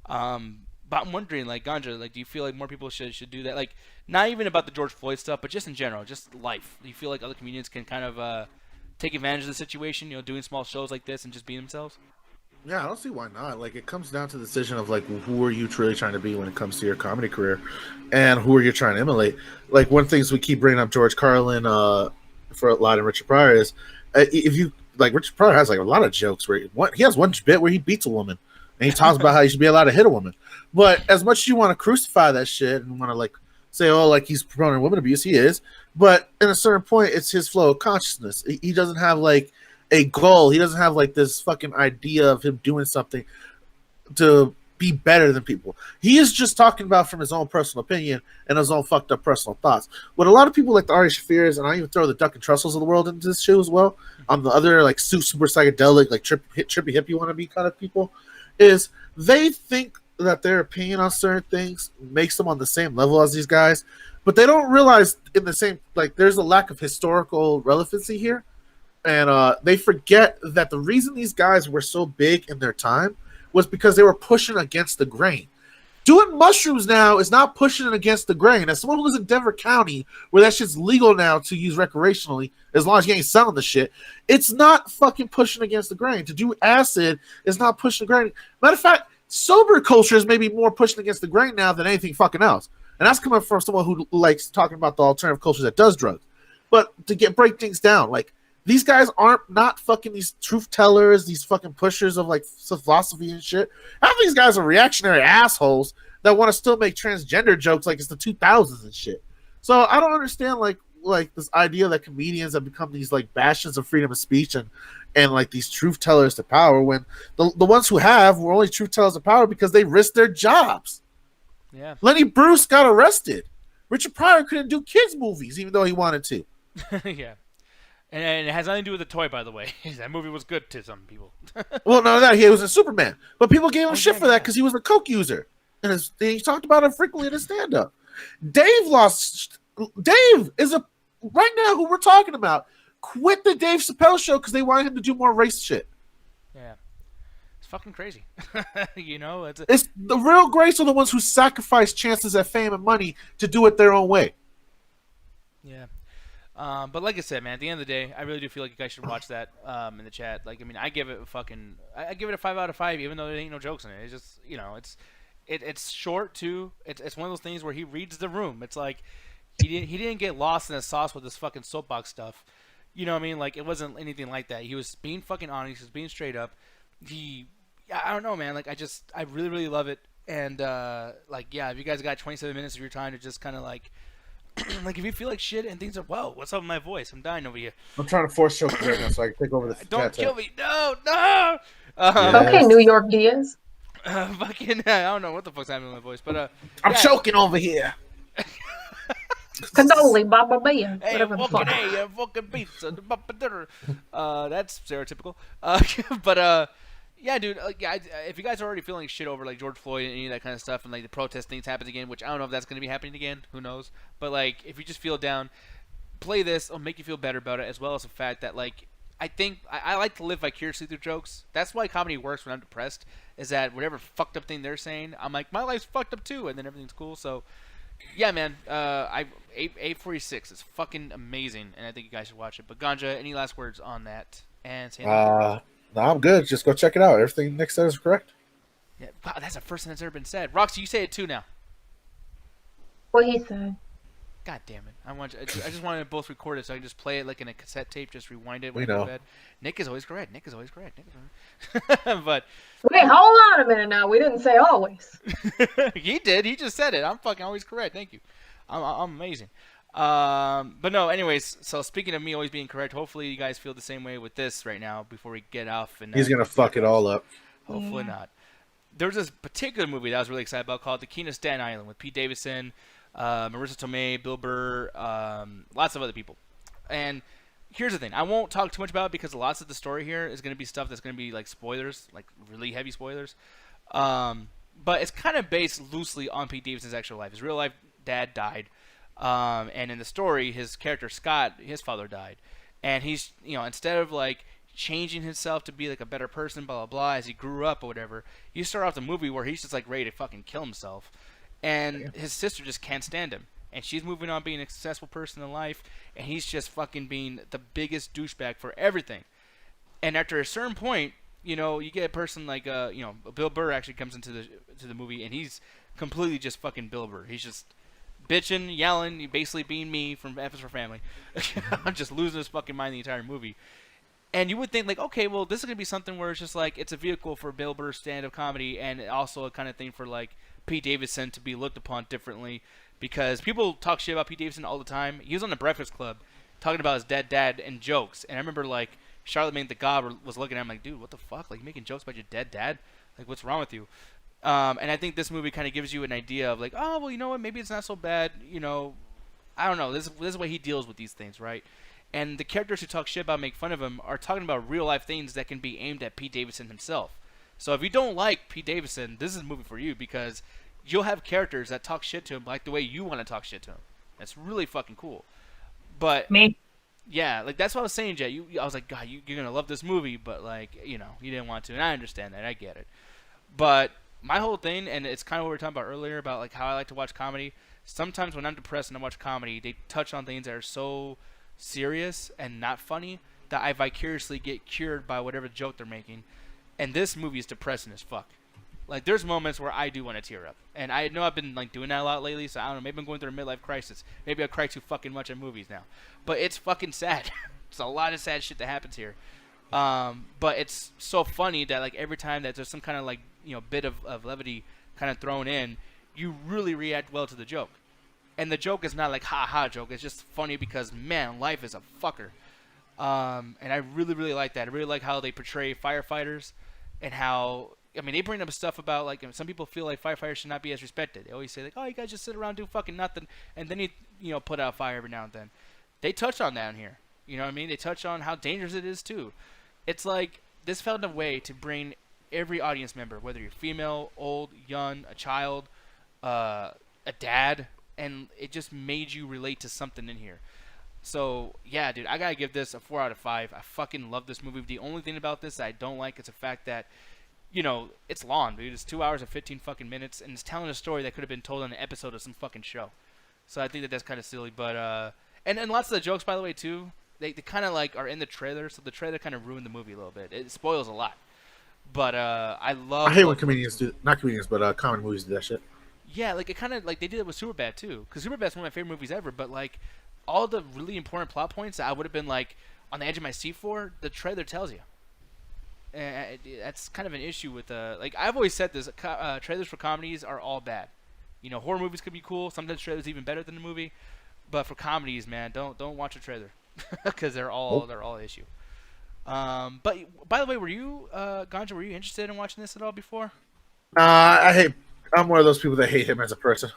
But I'm wondering, like, Ganja, like, do you feel like more people should do that? Like, not even about the George Floyd stuff, but just in general, just life. Do you feel like other comedians can kind of take advantage of the situation, doing small shows like this and just being themselves? Yeah, I don't see why not. Like, it comes down to the decision of, like, who are you truly trying to be when it comes to your comedy career and who are you trying to emulate. Like, one of the things we keep bringing up George Carlin for a lot of Richard Pryor is, if you, like, Richard Pryor has, like, a lot of jokes where he has one bit where he beats a woman and he talks about how you should be allowed to hit a woman. But as much as you want to crucify that shit and want to, like, say, oh, like, he's promoting women abuse, he is. But at a certain point, it's his flow of consciousness. He doesn't have, like, a goal. He doesn't have like this fucking idea of him doing something to be better than people. He is just talking about from his own personal opinion and his own fucked up personal thoughts. What a lot of people like the Ari Shaffirs, and I even throw the Duck and Trussels of the world into this show as well, on the other like super psychedelic, like trippy hippie wannabe kind of people, is they think that their opinion on certain things makes them on the same level as these guys, but they don't realize in the same, like, there's a lack of historical relevancy here. And they forget that the reason these guys were so big in their time was because they were pushing against the grain. Doing mushrooms now is not pushing it against the grain. As someone who lives in Denver County, where that shit's legal now to use recreationally, as long as you ain't selling the shit, it's not fucking pushing against the grain. To do acid is not pushing the grain. Matter of fact, sober culture is maybe more pushing against the grain now than anything fucking else. And that's coming from someone who likes talking about the alternative culture that does drugs. but to break things down. Like, these guys aren't not fucking these truth tellers, these fucking pushers of like philosophy and shit. Half these guys are reactionary assholes that want to still make transgender jokes like it's the 2000s and shit. So I don't understand like this idea that comedians have become these like bastions of freedom of speech and like these truth tellers to power, when the ones who were only truth tellers to power because they risked their jobs. Yeah. Lenny Bruce got arrested. Richard Pryor couldn't do kids movies even though he wanted to. Yeah. And it has nothing to do with the toy, by the way. That movie was good to some people. Well, none of that. He was a Superman, but people gave him shit for that because he was a coke user, and he talked about it frequently in his stand-up. Dave is right now who we're talking about. Quit the Dave Chappelle show because they wanted him to do more race shit. Yeah, it's fucking crazy. It's the real greats are the ones who sacrifice chances at fame and money to do it their own way. Yeah. But like I said, man, at the end of the day, I really do feel like you guys should watch that in the chat. Like, I mean, I give it a 5 out of 5, even though there ain't no jokes in it. It's just, it's short too. It's one of those things where he reads the room. It's like he didn't get lost in the sauce with this fucking soapbox stuff. You know what I mean? Like, it wasn't anything like that. He was being fucking honest. He was being straight up. I don't know, man. Like, I really, really love it. And if you guys got 27 minutes of your time to just kind of like. Like, if you feel like shit and things are, whoa, what's up with my voice? I'm dying over here. I'm trying to force choke right now so I can take over the Don't kill me. No. Okay, New York Diaz. Fucking, I don't know what the fuck's happening with my voice, but I'm choking over here. Cannoli, Baba Bia, hey, whatever the fuck. fucking pizza, that's stereotypical. But yeah, dude. If you guys are already feeling shit over like George Floyd and any of that kind of stuff, and like the protest things happen again, which I don't know if that's gonna be happening again. Who knows? But like, if you just feel down, play this. It'll make you feel better about it, as well as the fact that like I think I like to live vicariously through jokes. That's why comedy works when I'm depressed. Is that whatever fucked up thing they're saying, I'm like, my life's fucked up too, and then everything's cool. So yeah, man. 846 is fucking amazing, and I think you guys should watch it. But Ganja, any last words on that? And no, I'm good. Just go check it out. Everything Nick said is correct. Yeah, wow, that's the first thing that's ever been said. Roxy, you say it too now. What he said. God damn it! I just wanted to both record it so I can just play it like in a cassette tape, just rewind it. We when I go know. to bed. Nick is always correct. But Wait, hold on a minute now. We didn't say always. he did. He just said it. I'm fucking always correct. Thank you. I'm amazing. But no. Anyways, so speaking of me always being correct, hopefully you guys feel the same way with this right now before we get off. And He's gonna fuck it all up. Hopefully not. There's this particular movie that I was really excited about called The King of Staten Island with Pete Davidson, Marissa Tomei, Bill Burr, lots of other people. And here's the thing. I won't talk too much about it because lots of the story here is going to be stuff that's going to be like spoilers, like really heavy spoilers. But it's kind of based loosely on Pete Davidson's actual life. His real life dad died. And in the story, his character Scott, his father died. And he's, instead of like changing himself to be like a better person, blah, blah, blah, as he grew up or whatever, you start off the movie where he's just like ready to fucking kill himself. And his sister just can't stand him. And she's moving on being a successful person in life, and he's just fucking being the biggest douchebag for everything. And after a certain point, you get a person like, Bill Burr actually comes into the movie, and he's completely just fucking Bill Burr. He's just bitching, yelling, basically being me from F is for Family. I'm just losing his fucking mind the entire movie. And you would think, like, okay, well, this is going to be something where it's just like, it's a vehicle for Bill Burr's stand-up comedy, and also a kind of thing for, like, Pete Davidson to be looked upon differently. Because people talk shit about Pete Davidson all the time. He was on the Breakfast Club talking about his dead dad and jokes. And I remember, like, Charlamagne the God was looking at him like, dude, what the fuck? Like, making jokes about your dead dad? Like, what's wrong with you? And I think this movie kind of gives you an idea of, like, oh, well, you know what? Maybe it's not so bad. I don't know. This is the way he deals with these things, right? And the characters who talk shit about, make fun of him, are talking about real-life things that can be aimed at Pete Davidson himself. So if you don't like Pete Davidson, this is a movie for you, because you'll have characters that talk shit to him like the way you want to talk shit to him. That's really fucking cool. But Me. yeah, like that's what I was saying, Jay. I was like, God, you're gonna love this movie, but like, you didn't want to, and I understand that. I get it. But my whole thing, and it's kind of what we were talking about earlier about like how I like to watch comedy. Sometimes when I'm depressed and I watch comedy, they touch on things that are so serious and not funny that I vicariously get cured by whatever joke they're making. And this movie is depressing as fuck. Like, there's moments where I do want to tear up. And I know I've been, like, doing that a lot lately, so I don't know. Maybe I'm going through a midlife crisis. Maybe I cry too fucking much at movies now. But it's fucking sad. There's a lot of sad shit that happens here. But it's so funny that, like, every time that there's some kind of, like, you know, bit of levity kind of thrown in, you really react well to the joke. And the joke is not like ha-ha joke. It's just funny because, man, life is a fucker. And I really, really like that. I really like how they portray firefighters and how, I mean, they bring up stuff about, like, some people feel like firefighters should not be as respected. They always say, like, oh, you guys just sit around do fucking nothing, and then you know, put out a fire every now and then. They touch on that in here. You know what I mean? They touch on how dangerous it is, too. It's like, this found a way to bring every audience member, whether you're female, old, young, a child, a dad, and it just made you relate to something in here. So, yeah, dude, I gotta give this a 4 out of 5. I fucking love this movie. The only thing about this that I don't like is the fact that, you know, it's long, dude. It's 2 hours and 15 fucking minutes, and it's telling a story that could have been told in an episode of some fucking show. So I think that that's kind of silly, but, and lots of the jokes, by the way, too, they kind of, like, are in the trailer, so the trailer kind of ruined the movie a little bit. It spoils a lot. But, I hate when comedians do, not comedians, but common movies do that shit. Yeah, like, it kind of, like, they did it with Superbad, too. Because Superbad's one of my favorite movies ever, but, like, all the really important plot points that I would have been, like, on the edge of my seat for, the trailer tells you. And that's kind of an issue with, like, I've always said this, trailers for comedies are all bad. You know, horror movies could be cool. Sometimes trailers even better than the movie. But for comedies, man, don't watch a trailer. Because they're all an issue. But, by the way, were you, Ganja, were you interested in watching this at all before? I'm one of those people that hate him as a person.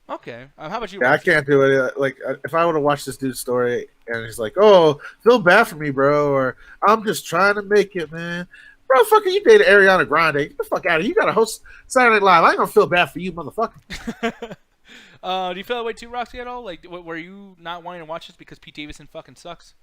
Okay. How about you? Yeah, I can't do it. Like, if I would have watched this dude's story and he's like, "Oh, feel bad for me, bro," or "I'm just trying to make it, man," bro, fucking, you dated Ariana Grande. Get the fuck out of here. You got to host Saturday Night Live. I ain't gonna feel bad for you, motherfucker. Do you feel that way too, Roxy, at all? Like, were you not wanting to watch this because Pete Davidson fucking sucks?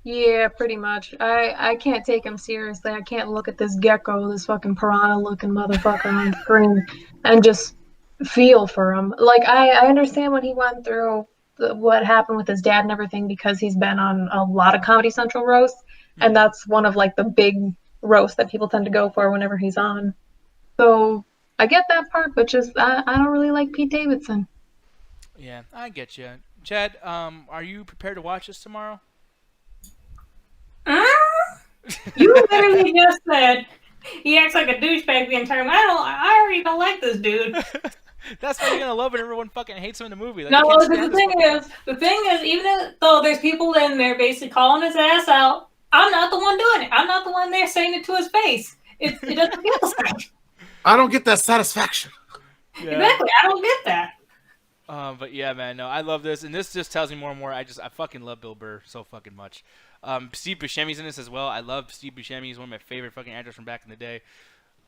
Yeah, pretty much. I can't take him seriously. I can't look at this gecko, this fucking piranha-looking motherfucker on screen, and just feel for him. Like, I understand what he went through, what happened with his dad and everything, because he's been on a lot of Comedy Central roasts, and that's one of, like, the big roasts that people tend to go for whenever he's on. So I get that part, but just I don't really like Pete Davidson. Yeah, I get you. Chad, are you prepared to watch this tomorrow? You literally just said he acts like a douchebag the entire time. I already don't like this dude. That's why you're gonna love it. Everyone fucking hates him in the movie. Like, no, because the thing is, even though there's people in there basically calling his ass out, I'm not the one doing it. I'm not the one there saying it to his face. It doesn't feel the same. I don't get that satisfaction. Yeah. Exactly, I don't get that. But yeah, man, no, I love this, and this just tells me more and more. I fucking love Bill Burr so fucking much. Steve Buscemi's in this as well. I love Steve Buscemi. He's one of my favorite fucking actors from back in the day.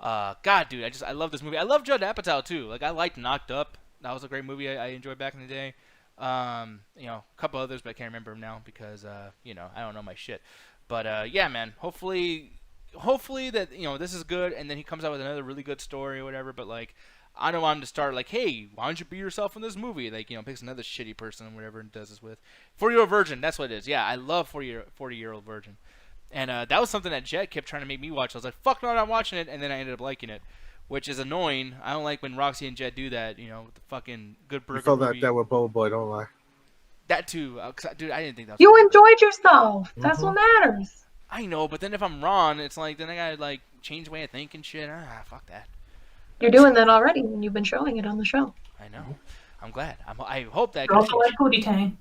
God, dude, I love this movie. I love Judd Apatow too. Like, I liked Knocked Up. That was a great movie I enjoyed back in the day. You know, a couple others, but I can't remember them now because you know, I don't know my shit. But yeah, man, hopefully that, you know, this is good, and then he comes out with another really good story or whatever. But like, I don't want him to start like, hey, why don't you be yourself in this movie? Like, you know, picks another shitty person or whatever and does this with. 40-Year-Old Virgin, that's what it is. Yeah, I love 40-Year-Old Virgin. And that was something that Jet kept trying to make me watch. I was like, fuck no, I'm not watching it. And then I ended up liking it, which is annoying. I don't like when Roxy and Jet do that, you know, with the fucking Good Burger felt movie. that with Boba Boy, don't lie. That too. Dude, I didn't think that was You enjoyed yourself. That's what matters. I know, but then if I'm wrong, it's like, then I gotta, like, change the way I think and shit. Fuck that. You're doing that already when you've been showing it on the show. I know. I'm glad. I hope that You also continues. like Pootie Tang.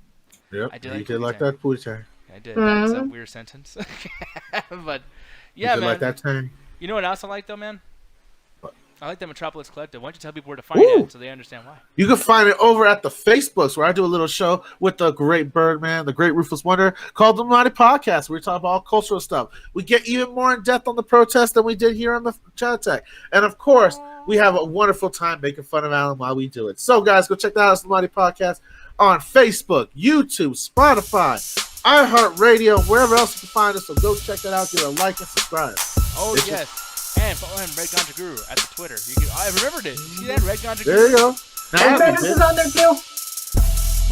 Yep, I did you like did Pootie like Tang. that Pootie Tang. I did. That's a weird sentence. But, yeah, You did man. like that Tang. You know what else I like, though, man? What? I like that Metropolis Collective. Why don't you tell people where to find it so they understand why? You can find it over at the Facebooks, where I do a little show with the great Birdman, the great Ruthless Wonder, called The Mighty Podcast. We talk about all cultural stuff. We get even more in depth on the protest than we did here on the Chat Attack. And of course, we have a wonderful time making fun of Alan while we do it. So, guys, go check that out. It's The Mighty Podcast on Facebook, YouTube, Spotify, iHeartRadio, wherever else you can find us. So go check that out. Give it a like and subscribe. Oh, yes. And follow him, Red Ganja Guru, at the Twitter. I remembered it. You see that? Red Ganja Guru. There you go. And Cedric's is on there too.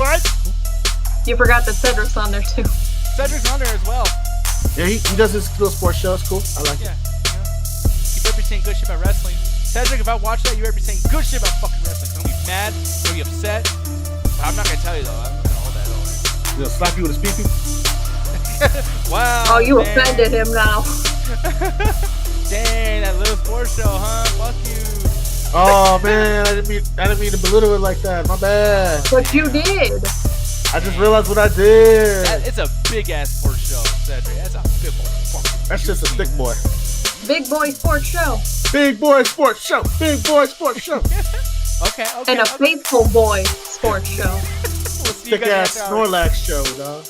What? You forgot that Cedric's on there too. Cedric's on there as well. Yeah, he does his little sports show. It's cool. I like it. Yeah. You know, keep up your saying good shit about wrestling. Cedric, if I watch that, you better be saying good shit about fucking wrestling. I'm gonna be mad, I'm gonna be upset. But I'm not gonna tell you though. I'm gonna hold that over. You know, slap you with a speaker. Wow. Oh, you man. offended him now. Dang, that little sports show, huh? Fuck you. Oh man, I didn't mean to belittle it like that. My bad. But you did. I just realized what I did. It's a big ass sports show, Cedric. That's a big one. That's just a thick boy. Big boy sports show. Big boy sports show. Big boy sports show. Okay. And a faithful boy sports show. We'll see you Thick guys ass after hours. Snorlax show, dog.